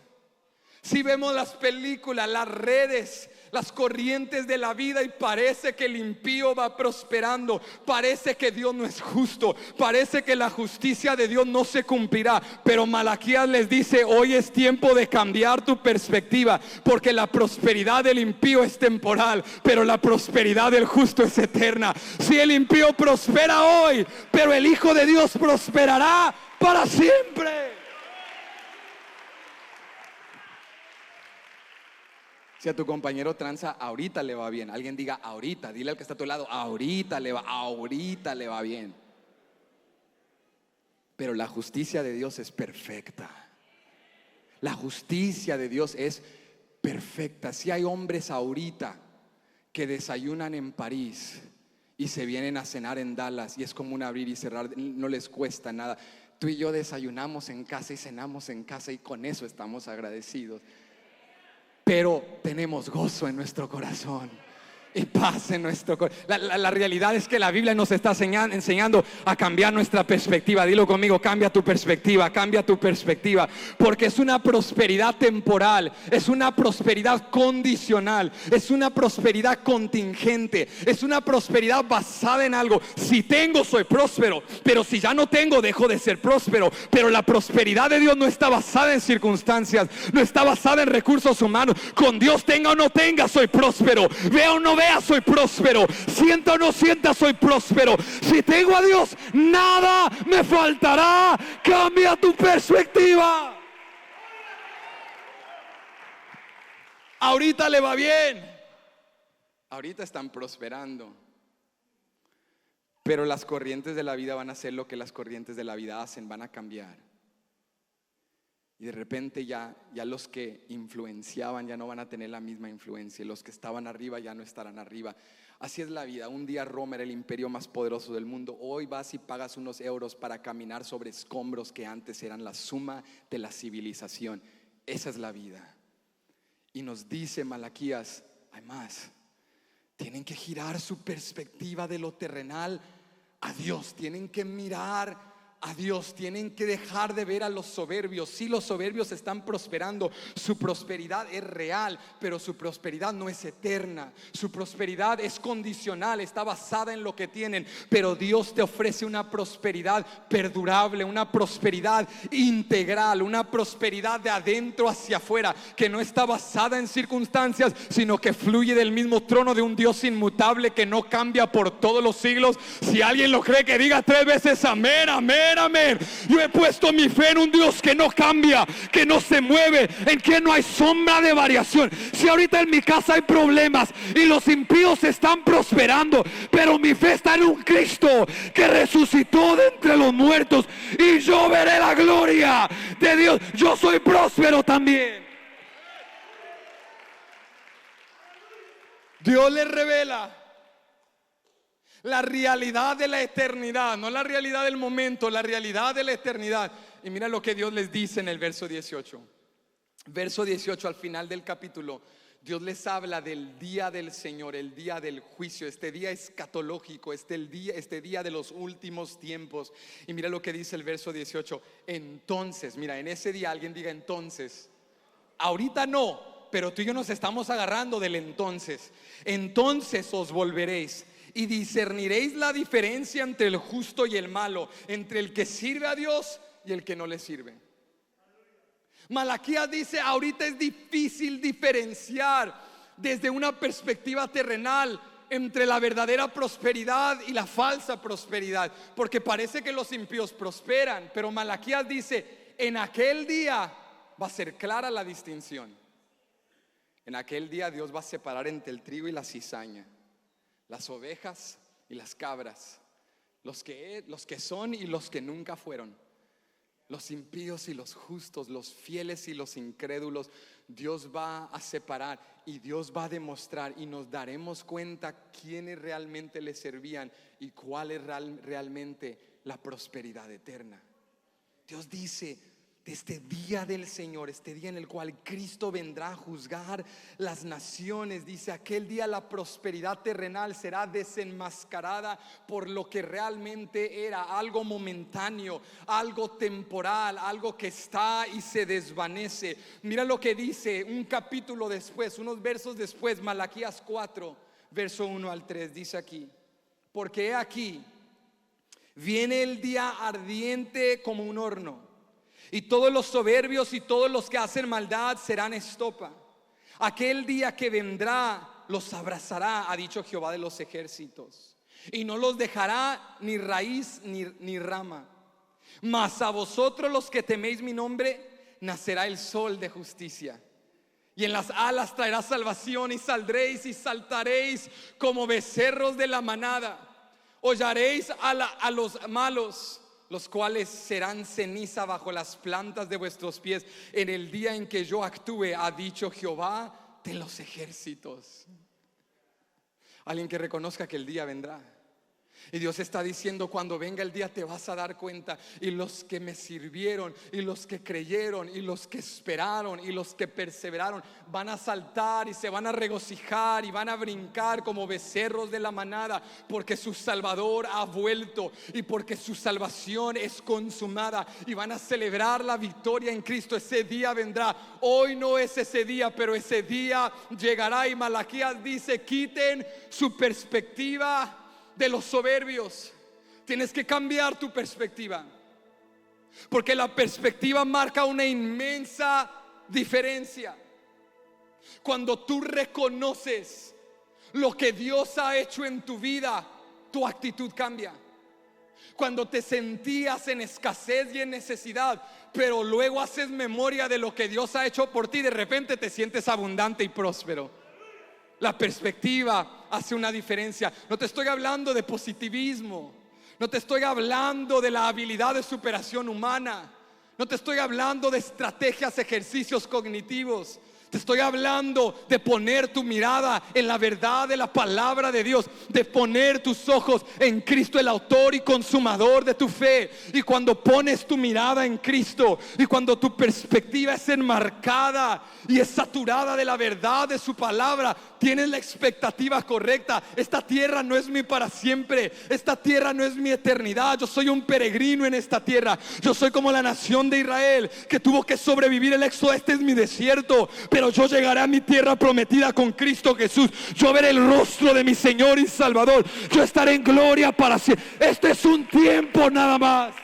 Si vemos las películas, las redes, las corrientes de la vida, y parece que el impío va prosperando, parece que Dios no es justo, parece que la justicia de Dios no se cumplirá. Pero Malaquías les dice: hoy es tiempo de cambiar tu perspectiva, porque la prosperidad del impío es temporal, pero la prosperidad del justo es eterna. Si el impío prospera hoy, pero el Hijo de Dios prosperará para siempre. Si a tu compañero tranza, ahorita le va bien. Alguien diga ahorita. Dile al que está a tu lado: ahorita le va bien. Pero la justicia de Dios es perfecta. La justicia de Dios es perfecta. Si hay hombres ahorita que desayunan en París y se vienen a cenar en Dallas, y es como un abrir y cerrar, no les cuesta nada. Tú y yo desayunamos en casa y cenamos en casa, y con eso estamos agradecidos. Pero tenemos gozo en nuestro corazón y paz en nuestro corazón. La realidad es que la Biblia nos está enseñando a cambiar nuestra perspectiva. Dilo conmigo: cambia tu perspectiva, cambia tu perspectiva. Porque es una prosperidad temporal, es una prosperidad condicional, es una prosperidad contingente, es una prosperidad basada en algo. Si tengo, soy próspero, pero si ya no tengo, dejo de ser próspero. Pero la prosperidad de Dios no está basada en circunstancias, no está basada en recursos humanos. Con Dios, tenga o no tenga, soy próspero. Vea o no vea, soy próspero. Sienta o no sienta, soy próspero. Si tengo a Dios, nada me faltará. Cambia tu perspectiva. Ahorita le va bien, ahorita están prosperando, pero las corrientes de la vida van a hacer lo que las corrientes de la vida hacen, van a cambiar. Y de repente ya los que influenciaban ya no van a tener la misma influencia, y los que estaban arriba ya no estarán arriba. Así es la vida. Un día Roma era el imperio más poderoso del mundo. Hoy vas y pagas unos euros para caminar sobre escombros que antes eran la suma de la civilización. Esa es la vida. Y nos dice Malaquías: hay más. Tienen que girar su perspectiva de lo terrenal a Dios. Tienen que mirar a Dios, tienen que dejar de ver a los soberbios. Si los soberbios están prosperando, su prosperidad es real, pero su prosperidad no es eterna. Su prosperidad es condicional, está basada en lo que tienen. Pero Dios te ofrece una prosperidad perdurable, una prosperidad integral, una prosperidad de adentro hacia afuera, que no está basada en circunstancias, sino que fluye del mismo trono de un Dios inmutable que no cambia por todos los siglos. Si alguien lo cree, que diga 3 veces amén, amén, decir amén. Yo he puesto mi fe en un Dios que no cambia, que no se mueve, en quien no hay sombra de variación. Si ahorita en mi casa hay problemas y los impíos están prosperando, pero mi fe está en un Cristo que resucitó de entre los muertos, y yo veré la gloria de Dios. Yo soy próspero también. Dios les revela la realidad de la eternidad, no la realidad del momento, la realidad de la eternidad. Y mira lo que Dios les dice en el verso 18. Verso 18, al final del capítulo, Dios les habla del día del Señor, el día del juicio, este día escatológico, este día de los últimos tiempos. Y mira lo que dice el verso 18. Entonces, mira, en ese día alguien diga entonces. Ahorita no, pero tú y yo nos estamos agarrando del entonces. Entonces os volveréis y discerniréis la diferencia entre el justo y el malo, entre el que sirve a Dios y el que no le sirve. Malaquías dice, ahorita es difícil diferenciar desde una perspectiva terrenal entre la verdadera prosperidad y la falsa prosperidad, porque parece que los impíos prosperan, pero Malaquías dice, en aquel día va a ser clara la distinción. En aquel día Dios va a separar entre el trigo y la cizaña, las ovejas y las cabras, los que son y los que nunca fueron, los impíos y los justos, los fieles y los incrédulos. Dios va a separar y Dios va a demostrar, y nos daremos cuenta quiénes realmente le servían y cuál es realmente la prosperidad eterna. Dios dice, de este día del Señor, este día en el cual Cristo vendrá a juzgar las naciones, dice, aquel día la prosperidad terrenal será desenmascarada por lo que realmente era, algo momentáneo, algo temporal, algo que está y se desvanece. Mira lo que dice un capítulo después, unos versos después, Malaquías 4, verso 1 al 3, dice aquí: porque he aquí, viene el día ardiente como un horno, y todos los soberbios y todos los que hacen maldad serán estopa. Aquel día que vendrá los abrazará, ha dicho Jehová de los ejércitos, y no los dejará ni raíz ni rama. Mas a vosotros los que teméis mi nombre nacerá el sol de justicia, y en las alas traerá salvación, y saldréis y saltaréis como becerros de la manada. Hollaréis a los malos, los cuales serán ceniza bajo las plantas de vuestros pies en el día en que yo actúe, ha dicho Jehová de los ejércitos. Alguien que reconozca que el día vendrá. Y Dios está diciendo, cuando venga el día te vas a dar cuenta, y los que me sirvieron, y los que creyeron, y los que esperaron, y los que perseveraron, van a saltar y se van a regocijar y van a brincar como becerros de la manada, porque su Salvador ha vuelto y porque su salvación es consumada, y van a celebrar la victoria en Cristo. Ese día vendrá. Hoy no es ese día, pero ese día llegará. Y Malaquías dice, quiten su perspectiva de los soberbios. Tienes que cambiar tu perspectiva, porque la perspectiva marca una inmensa diferencia. Cuando tú reconoces lo que Dios ha hecho en tu vida, tu actitud cambia. Cuando te sentías en escasez y en necesidad, pero luego haces memoria de lo que Dios ha hecho por ti, de repente te sientes abundante y próspero. La perspectiva hace una diferencia. No te estoy hablando de positivismo, no te estoy hablando de la habilidad de superación humana, no te estoy hablando de estrategias, ejercicios cognitivos. Te estoy hablando de poner tu mirada en la verdad de la palabra de Dios, de poner tus ojos en Cristo, el autor y consumador de tu fe. Y cuando pones tu mirada en Cristo, y cuando tu perspectiva es enmarcada y es saturada de la verdad de su palabra, tienes la expectativa correcta. Esta tierra no es mi para siempre, esta tierra no es mi eternidad. Yo soy un peregrino en esta tierra. Yo soy como la nación de Israel que tuvo que sobrevivir el éxodo. Este es mi desierto, pero yo llegaré a mi tierra prometida con Cristo Jesús. Yo veré el rostro de mi Señor y Salvador. Yo estaré en gloria para siempre. Este es un tiempo nada más.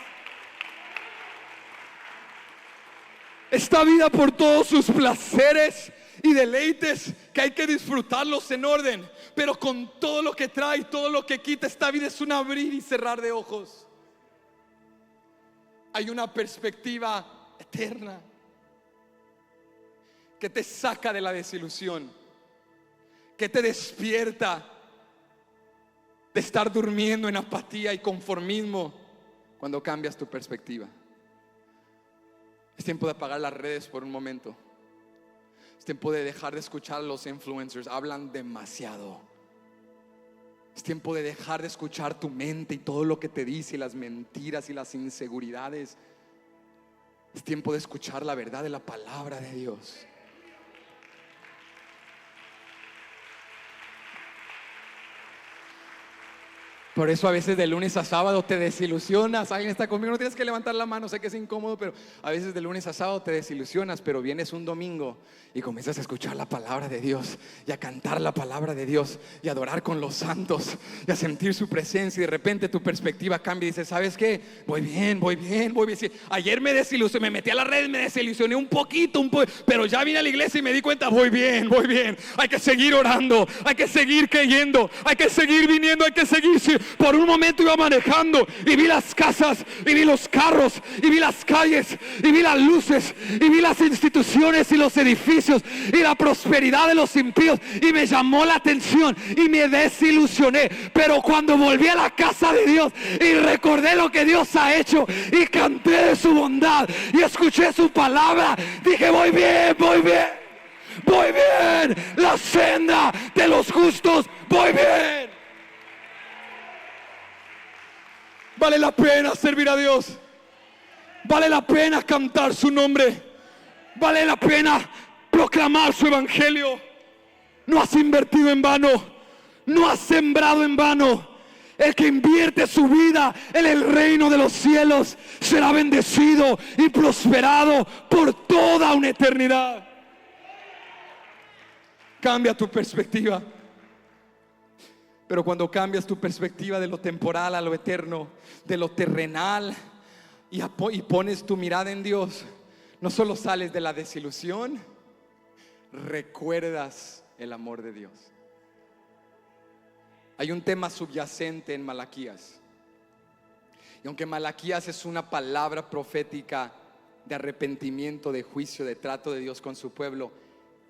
Esta vida, por todos sus placeres y deleites, que hay que disfrutarlos en orden, pero con todo lo que trae, todo lo que quita, esta vida es un abrir y cerrar de ojos. Hay una perspectiva eterna que te saca de la desilusión, que te despierta de estar durmiendo en apatía y conformismo cuando cambias tu perspectiva. Es tiempo de apagar las redes por un momento. Es tiempo de dejar de escuchar a los influencers, hablan demasiado. Es tiempo de dejar de escuchar tu mente y todo lo que te dice, y las mentiras y las inseguridades. Es tiempo de escuchar la verdad de la palabra de Dios. Por eso a veces de lunes a sábado te desilusionas. Alguien está conmigo, no tienes que levantar la mano, sé que es incómodo, pero a veces de lunes a sábado te desilusionas. Pero vienes un domingo y comienzas a escuchar la palabra de Dios, y a cantar la palabra de Dios, y a adorar con los santos, y a sentir su presencia. Y de repente tu perspectiva cambia y dices, ¿sabes qué? Voy bien. Sí, ayer me desilusioné, me metí a las redes, me desilusioné un poquito, pero ya vine a la iglesia y me di cuenta, voy bien. Hay que seguir orando, hay que seguir creyendo, hay que seguir viniendo, hay que seguir. Sí. Por un momento iba manejando y vi las casas, y vi los carros, y vi las calles, y vi las luces, y vi las instituciones y los edificios y la prosperidad de los impíos, y me llamó la atención y me desilusioné. Pero cuando volví a la casa de Dios y recordé lo que Dios ha hecho, y canté de su bondad y escuché su palabra, dije, voy bien. La senda de los justos, voy bien. Vale la pena servir a Dios. Vale la pena cantar su nombre. Vale la pena proclamar su evangelio. No has invertido en vano. No has sembrado en vano. El que invierte su vida en el reino de los cielos será bendecido y prosperado por toda una eternidad. Cambia tu perspectiva. Pero cuando cambias tu perspectiva de lo temporal a lo eterno, de lo terrenal, y pones tu mirada en Dios, no solo sales de la desilusión, recuerdas el amor de Dios. Hay un tema subyacente en Malaquías. Y aunque Malaquías es una palabra profética de arrepentimiento, de juicio, de trato de Dios con su pueblo,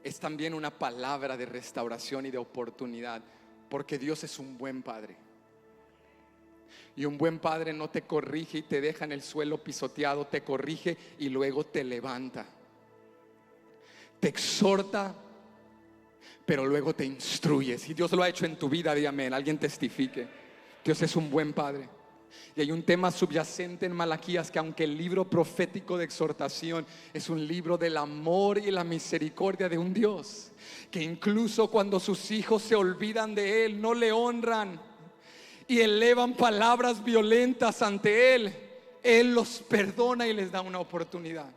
es también una palabra de restauración y de oportunidad. Porque Dios es un buen padre. Y un buen padre no te corrige y te deja en el suelo pisoteado. Te corrige y luego te levanta. Te exhorta, pero luego te instruye. Si Dios lo ha hecho en tu vida, di amén. Alguien testifique. Dios es un buen padre. Y hay un tema subyacente en Malaquías, que aunque el libro profético de exhortación es un libro del amor y la misericordia de un Dios que incluso cuando sus hijos se olvidan de Él, no le honran y elevan palabras violentas ante Él, Él los perdona y les da una oportunidad.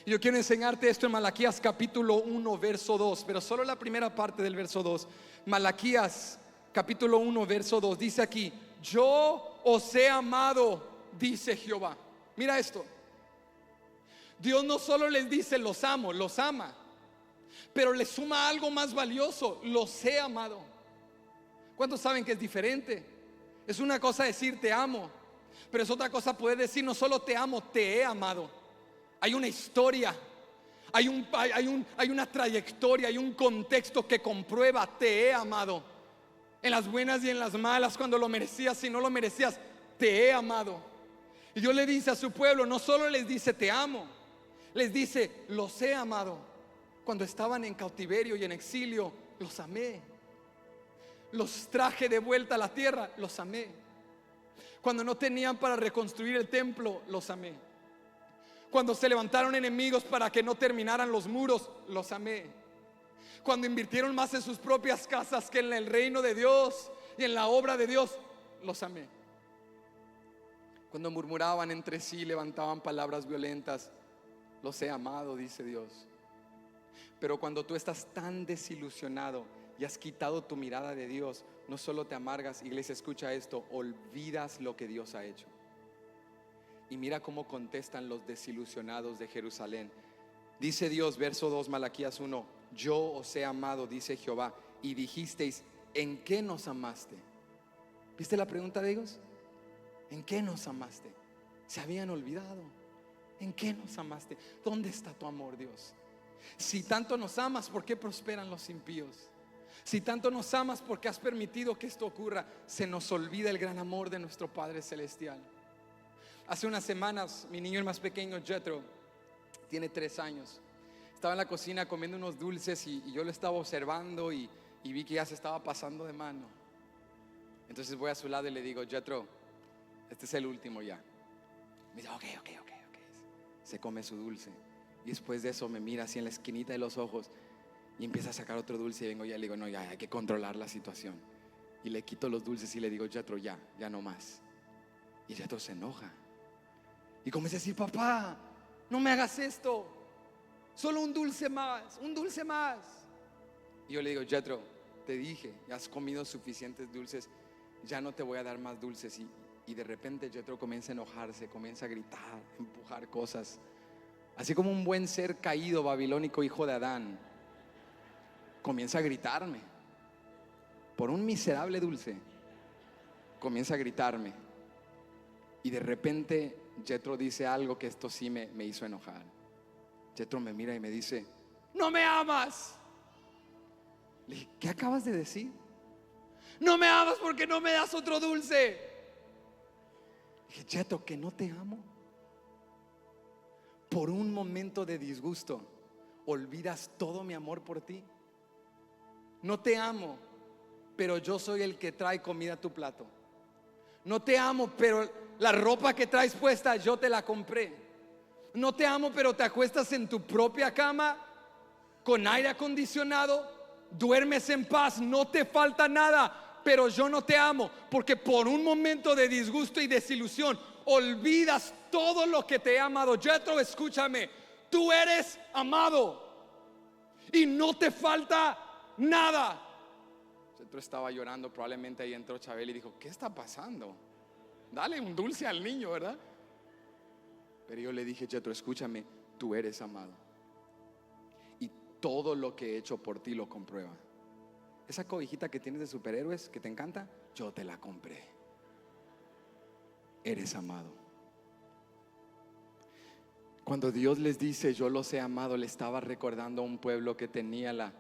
Y yo quiero enseñarte esto en Malaquías capítulo 1 verso 2, pero solo la primera parte del verso 2. Malaquías capítulo 1 verso 2 dice aquí: yo os he amado, dice Jehová. Mira esto. Dios no solo les dice los amo, los ama, pero le suma algo más valioso: los he amado. ¿Cuántos saben que es diferente? Es una cosa decir te amo, pero es otra cosa poder decir no solo te amo, te he amado. Hay una historia, hay una trayectoria, hay un contexto que comprueba te he amado. En las buenas y en las malas, cuando lo merecías y no lo merecías, te he amado. Y Dios le dice a su pueblo, no solo les dice te amo, les dice los he amado. Cuando estaban en cautiverio y en exilio, los amé. Los traje de vuelta a la tierra, los amé. Cuando no tenían para reconstruir el templo, los amé. Cuando se levantaron enemigos para que no terminaran los muros, los amé. Cuando invirtieron más en sus propias casas que en el reino de Dios y en la obra de Dios, los amé. Cuando murmuraban entre sí, levantaban palabras violentas, los he amado, dice Dios. Pero cuando tú estás tan desilusionado y has quitado tu mirada de Dios, no solo te amargas, iglesia, escucha esto, olvidas lo que Dios ha hecho. Y mira cómo contestan los desilusionados de Jerusalén. Dice Dios, verso 2, Malaquías 1: yo os he amado, dice Jehová, y dijisteis, ¿en qué nos amaste? ¿Viste la pregunta de ellos? ¿En qué nos amaste? Se habían olvidado. ¿En qué nos amaste? ¿Dónde está tu amor, Dios? Si tanto nos amas, ¿por qué prosperan los impíos? Si tanto nos amas, ¿por qué has permitido que esto ocurra? Se nos olvida el gran amor de nuestro Padre Celestial. Hace unas semanas, mi niño el más pequeño, Jethro, tiene 3 años, estaba en la cocina comiendo unos dulces y yo lo estaba observando y vi que ya se estaba pasando de mano. Entonces voy a su lado y le digo: Jethro, este es el último ya. Me dice: ok. Se come su dulce y después de eso me mira así en la esquinita de los ojos y empieza a sacar otro dulce. Y vengo ya y le digo: no, ya hay que controlar la situación. Y le quito los dulces y le digo: Jethro, ya no más. Y Jethro se enoja y comienza a decir: papá, no me hagas esto, solo un dulce más. Y yo le digo: Jethro, te dije, ya has comido suficientes dulces, ya no te voy a dar más dulces. Y de repente Jethro comienza a enojarse, comienza a gritar, a empujar cosas, así como un buen ser caído babilónico, hijo de Adán. Comienza a gritarme por un miserable dulce. Comienza a gritarme. Y de repente Jethro dice algo que esto sí me hizo enojar. Jethro me mira y me dice: no me amas. Le dije: ¿qué acabas de decir? No me amas porque no me das otro dulce. Dije: Jethro, que no te amo. Por un momento de disgusto olvidas todo mi amor por ti. No te amo, pero yo soy el que trae comida a tu plato. No te amo, pero la ropa que traes puesta yo te la compré. No te amo, pero te acuestas en tu propia cama con aire acondicionado, duermes en paz, no te falta nada. Pero yo no te amo, porque por un momento de disgusto y desilusión olvidas todo lo que te he amado. Jethro, escúchame, tú eres amado y no te falta nada. Jethro estaba llorando, probablemente ahí entró Chabel y dijo: ¿qué está pasando? Dale un dulce al niño, ¿verdad? Pero yo le dije: Jethro, escúchame, tú eres amado y todo lo que he hecho por ti lo comprueba. Esa cobijita que tienes de superhéroes que te encanta, yo te la compré. Eres amado. Cuando Dios les dice: yo los he amado, le estaba recordando a un pueblo que tenía la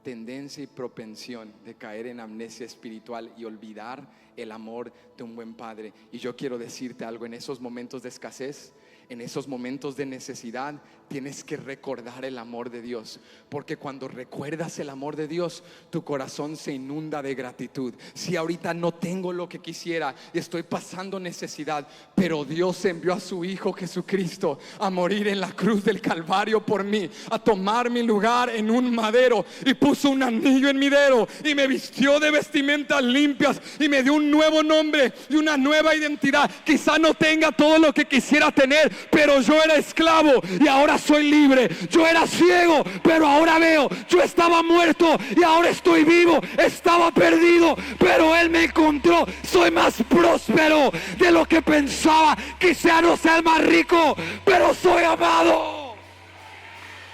tendencia y propensión de caer en amnesia espiritual y olvidar el amor de un buen padre. Y yo quiero decirte algo: en esos momentos de escasez, en esos momentos de necesidad, tienes que recordar el amor de Dios, porque cuando recuerdas el amor de Dios, tu corazón se inunda de gratitud. Si ahorita no tengo lo que quisiera, estoy pasando necesidad, pero Dios envió a su Hijo Jesucristo a morir en la cruz del Calvario por mí, a tomar mi lugar en un madero, y puso un anillo en mi dedo y me vistió de vestimentas limpias y me dio un nuevo nombre y una nueva identidad. Quizá no tenga todo lo que quisiera tener, pero yo era esclavo y ahora soy libre. Yo era ciego, pero ahora veo. Yo estaba muerto y ahora estoy vivo. Estaba perdido, pero Él me encontró. Soy más próspero de lo que pensaba. Quizá no sea el más rico, pero soy amado.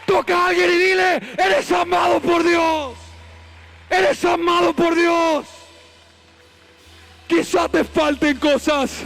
Toca a alguien y dile: eres amado por Dios. Eres amado por Dios. Quizá te falten cosas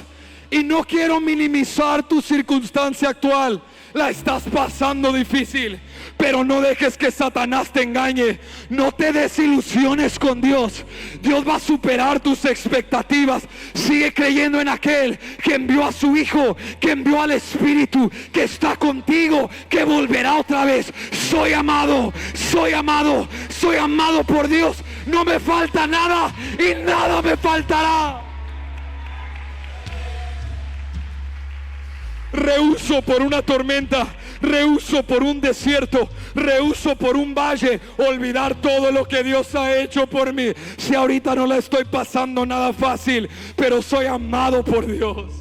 y no quiero minimizar tu circunstancia actual. La estás pasando difícil, pero no dejes que Satanás te engañe. No te desilusiones con Dios. Dios va a superar tus expectativas. Sigue creyendo en aquel que envió a su Hijo, que envió al Espíritu, que está contigo, que volverá otra vez. Soy amado, soy amado, soy amado por Dios. No me falta nada y nada me faltará. Rehuso por una tormenta, rehuso por un desierto, rehuso por un valle olvidar todo lo que Dios ha hecho por mí. Si ahorita no la estoy pasando nada fácil, pero soy amado por Dios.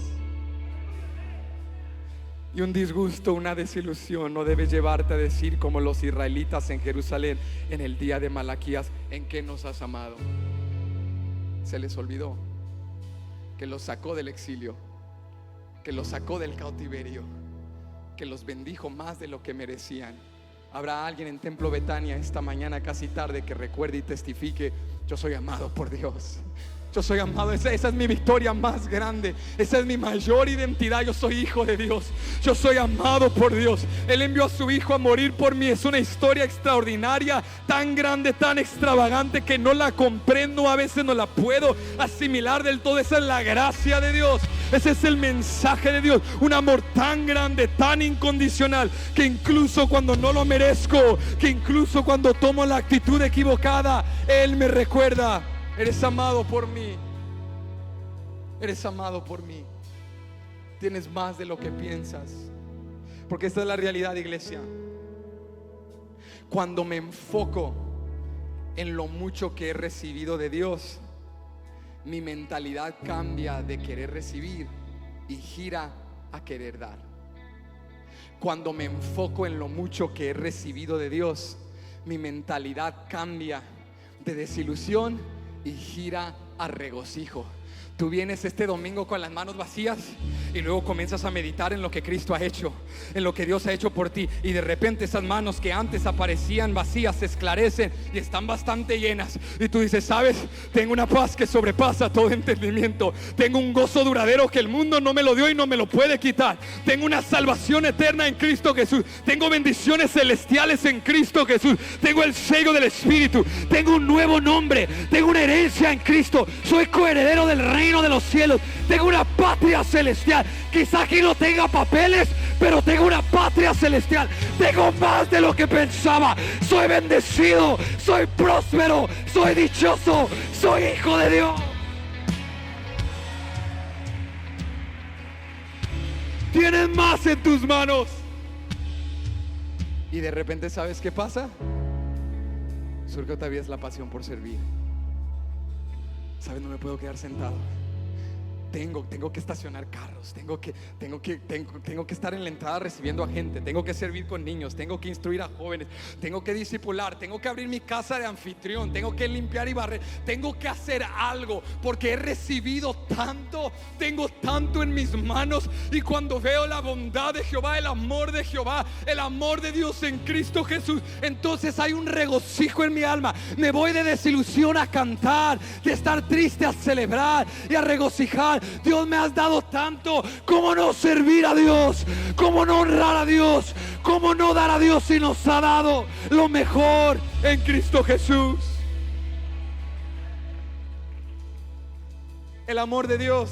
Y un disgusto, una desilusión no debe llevarte a decir como los israelitas en Jerusalén en el día de Malaquías: ¿en qué nos has amado? Se les olvidó que los sacó del exilio, que los sacó del cautiverio, que los bendijo más de lo que merecían. Habrá alguien en Templo Betania esta mañana casi tarde que recuerde y testifique: yo soy amado por Dios, Yo soy amado, esa es mi victoria más grande, esa es mi mayor identidad. Yo soy hijo de Dios, yo soy amado por Dios. Él envió a su hijo a morir por mí. Es una historia extraordinaria, tan grande, tan extravagante que no la comprendo, a veces no la puedo asimilar del todo. Esa es la gracia de Dios, ese es el mensaje de Dios. Un amor tan grande, tan incondicional, que incluso cuando no lo merezco, que incluso cuando tomo la actitud equivocada, Él me recuerda: eres amado por mí, eres amado por mí, tienes más de lo que piensas. Porque esta es la realidad, iglesia. Cuando me enfoco en lo mucho que he recibido de Dios, mi mentalidad cambia de querer recibir y gira a querer dar. Cuando me enfoco en lo mucho que he recibido de Dios, mi mentalidad cambia de desilusión y gira a regocijo. Tú vienes este domingo con las manos vacías y luego comienzas a meditar en lo que Cristo ha hecho, en lo que Dios ha hecho por ti, y de repente esas manos que antes aparecían vacías se esclarecen y están bastante llenas, y tú dices: sabes, tengo una paz que sobrepasa todo entendimiento, tengo un gozo duradero que el mundo no me lo dio y no me lo puede quitar, tengo una salvación eterna en Cristo Jesús, tengo bendiciones celestiales en Cristo Jesús, tengo el sello del Espíritu, tengo un nuevo nombre, tengo una herencia en Cristo, soy coheredero del reino de los cielos, tengo una patria celestial. Quizá aquí no tenga papeles, pero tengo una patria celestial, tengo más de lo que pensaba, soy bendecido, soy próspero, soy dichoso, soy hijo de Dios. Tienes más en tus manos. Y de repente, ¿sabes qué pasa? Surge otra vez la pasión por servir. ¿Sabes? No me puedo quedar sentado. Tengo que estacionar carros, tengo que estar en la entrada recibiendo a gente, tengo que servir con niños, tengo que instruir a jóvenes, tengo que discipular, tengo que abrir mi casa de anfitrión, tengo que limpiar y barrer, tengo que hacer algo, porque he recibido tanto, tengo tanto en mis manos. Y cuando veo la bondad de Jehová, el amor de Jehová, el amor de Dios en Cristo Jesús, entonces hay un regocijo en mi alma. Me voy de desilusión a cantar, de estar triste a celebrar y a regocijar. Dios, me has dado tanto, ¿cómo no servir a Dios? ¿Cómo no honrar a Dios? ¿Cómo no dar a Dios si nos ha dado lo mejor en Cristo Jesús? El amor de Dios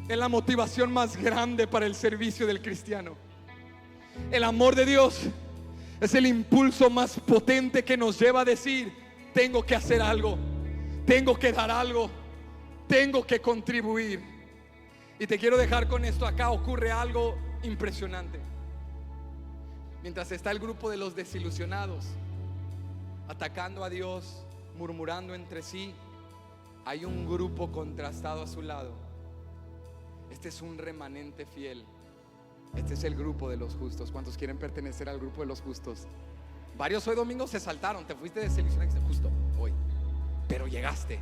es la motivación más grande para el servicio del cristiano. El amor de Dios es el impulso más potente que nos lleva a decir: tengo que hacer algo, tengo que dar algo, tengo que contribuir. Y te quiero dejar con esto. Acá ocurre algo impresionante. Mientras está el grupo de los desilusionados atacando a Dios, murmurando entre sí, hay un grupo contrastado a su lado. Este es un remanente fiel. Este es el grupo de los justos. ¿Cuántos quieren pertenecer al grupo de los justos? Varios hoy domingo se saltaron. Te fuiste desilusionado justo hoy, pero llegaste,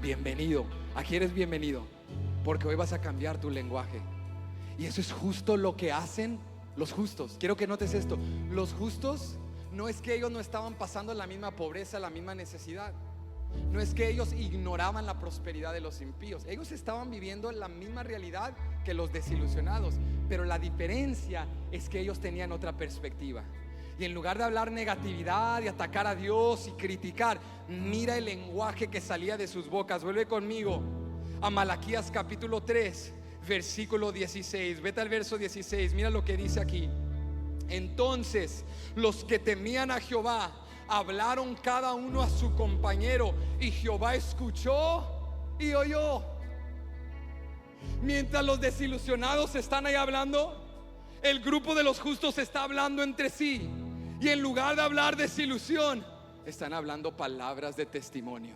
bienvenido. Aquí eres bienvenido, porque hoy vas a cambiar tu lenguaje. Y eso es justo lo que hacen los justos. Quiero que notes esto. Los justos, no es que ellos no estaban pasando la misma pobreza, la misma necesidad. No es que ellos ignoraban la prosperidad de los impíos. Ellos estaban viviendo la misma realidad que los desilusionados, pero la diferencia es que ellos tenían otra perspectiva. Y en lugar de hablar negatividad y atacar a Dios y criticar, mira el lenguaje que salía de sus bocas. Vuelve conmigo a Malaquías capítulo 3, versículo 16. Vete al verso 16, mira lo que dice aquí. Entonces los que temían a Jehová hablaron cada uno a su compañero, y Jehová escuchó y oyó. Mientras los desilusionados están ahí hablando, el grupo de los justos está hablando entre sí. Y en lugar de hablar desilusión, están hablando palabras de testimonio.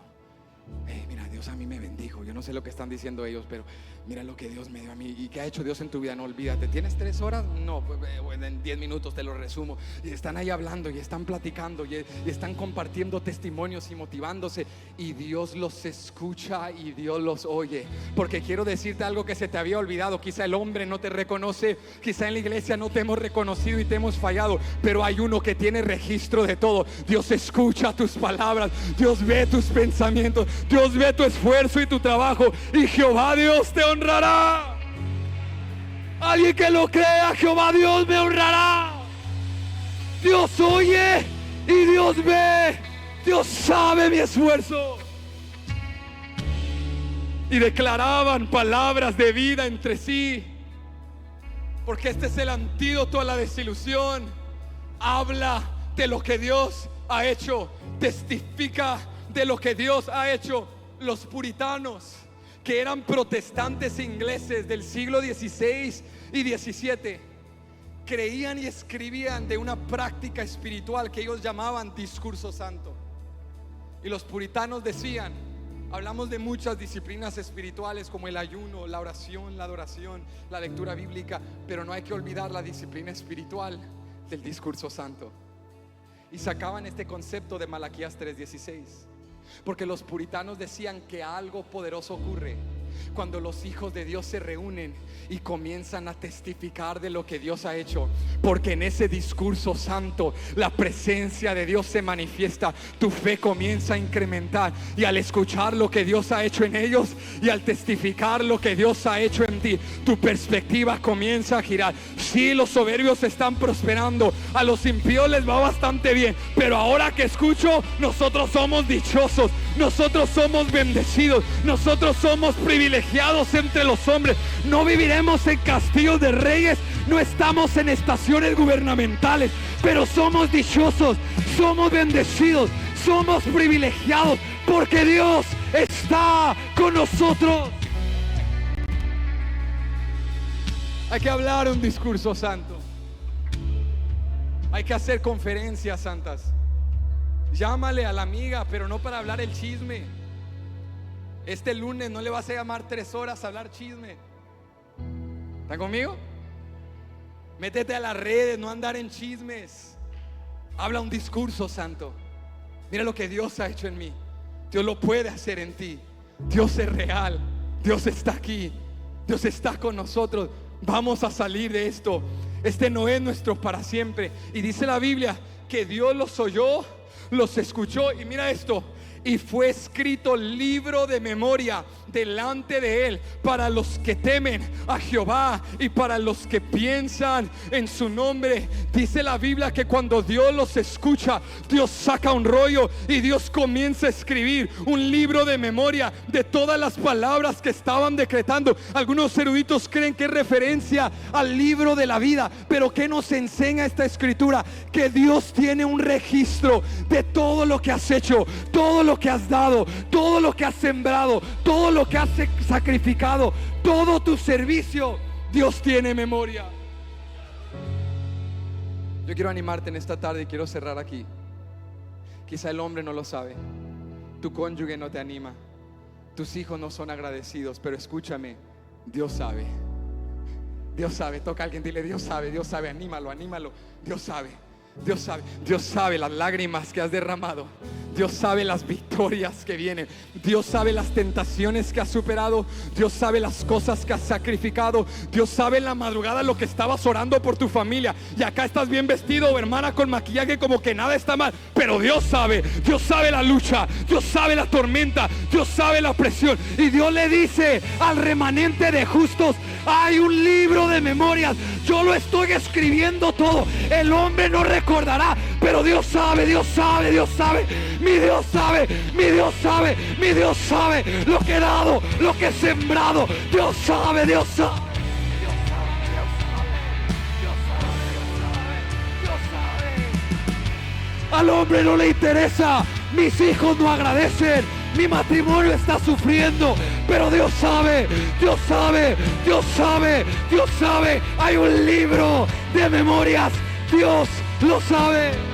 Mira, Dios a mí me bendijo. Yo no sé lo que están diciendo ellos, pero mira lo que Dios me dio a mí. ¿Y qué ha hecho Dios en tu vida? No olvídate. ¿Tienes 3 horas? No, pues en 10 minutos te lo resumo. Y están ahí hablando y están platicando y están compartiendo testimonios y motivándose. Y Dios los escucha y Dios los oye. Porque quiero decirte algo que se te había olvidado. Quizá el hombre no te reconoce, quizá en la iglesia no te hemos reconocido y te hemos fallado, pero hay uno que tiene registro de todo. Dios escucha tus palabras, Dios ve tus pensamientos, Dios ve tu esfuerzo y tu trabajo, y Jehová Dios te honrará. Alguien que lo crea, Jehová Dios me honrará. Dios oye y Dios ve. Dios sabe mi esfuerzo. Y declaraban palabras de vida entre sí, porque este es el antídoto a la desilusión. Habla de lo que Dios ha hecho, testifica de lo que Dios ha hecho. Los puritanos, que eran protestantes ingleses del siglo XVI y XVII, creían y escribían de una práctica espiritual que ellos llamaban discurso santo. Y los puritanos decían: hablamos de muchas disciplinas espirituales como el ayuno, la oración, la adoración, la lectura bíblica, pero no hay que olvidar la disciplina espiritual del discurso santo. Y sacaban este concepto de Malaquías 3:16, porque los puritanos decían que algo poderoso ocurre cuando los hijos de Dios se reúnen y comienzan a testificar de lo que Dios ha hecho, porque en ese discurso santo la presencia de Dios se manifiesta, tu fe comienza a incrementar, y al escuchar lo que Dios ha hecho en ellos y al testificar lo que Dios ha hecho en ti, tu perspectiva comienza a girar. Sí, los soberbios están prosperando, a los impíos les va bastante bien, pero ahora que escucho, nosotros somos dichosos, nosotros somos bendecidos, nosotros somos privilegiados entre los hombres. No viviremos en castillos de reyes, no estamos en estaciones gubernamentales, pero somos dichosos, somos bendecidos, somos privilegiados, porque Dios está con nosotros. Hay que hablar un discurso santo, hay que hacer conferencias santas. Llámale a la amiga, pero no para hablar el chisme. Este lunes no le vas a llamar 3 horas a hablar chisme. ¿Están conmigo? Métete a las redes, no andar en chismes. Habla un discurso santo. Mira lo que Dios ha hecho en mí. Dios lo puede hacer en ti. Dios es real. Dios está aquí. Dios está con nosotros. Vamos a salir de esto. Este no es nuestro para siempre. Y dice la Biblia que Dios los oyó, los escuchó, y mira esto: y fue escrito libro de memoria delante de él para los que temen a Jehová y para los que piensan en su nombre. Dice la Biblia que cuando Dios los escucha, Dios saca un rollo y Dios comienza a escribir un libro de memoria de todas las palabras que estaban decretando. Algunos eruditos creen que es referencia al libro de la vida, pero ¿qué nos enseña esta escritura? Que Dios tiene un registro de todo lo que has hecho, todo lo que has dado, todo lo que has sembrado, todo lo que has sacrificado, todo tu servicio. Dios tiene memoria. Yo quiero animarte en esta tarde y quiero cerrar aquí. Quizá el hombre no lo sabe, tu cónyuge no te anima, tus hijos no son agradecidos, pero escúchame, Dios sabe. Dios sabe. Toca a alguien, dile: Dios sabe, Dios sabe. Anímalo, anímalo. Dios sabe. Dios sabe, Dios sabe las lágrimas que has derramado. Dios sabe las victorias que vienen. Dios sabe las tentaciones que has superado. Dios sabe las cosas que has sacrificado. Dios sabe en la madrugada lo que estabas orando por tu familia, y acá estás bien vestido, hermana, con maquillaje como que nada está mal. Pero Dios sabe la lucha, Dios sabe la tormenta, Dios sabe la presión. Y Dios le dice al remanente de justos: hay un libro de memorias, yo lo estoy escribiendo todo. El hombre no recordará, pero Dios sabe, Dios sabe, Dios sabe. Mi Dios sabe, mi Dios sabe, mi Dios sabe lo que he dado, lo que he sembrado. Dios sabe, Dios sabe. Al hombre no le interesa, mis hijos no agradecen, mi matrimonio está sufriendo, pero Dios sabe, Dios sabe, Dios sabe, Dios sabe. Hay un libro de memorias, Dios lo sabe.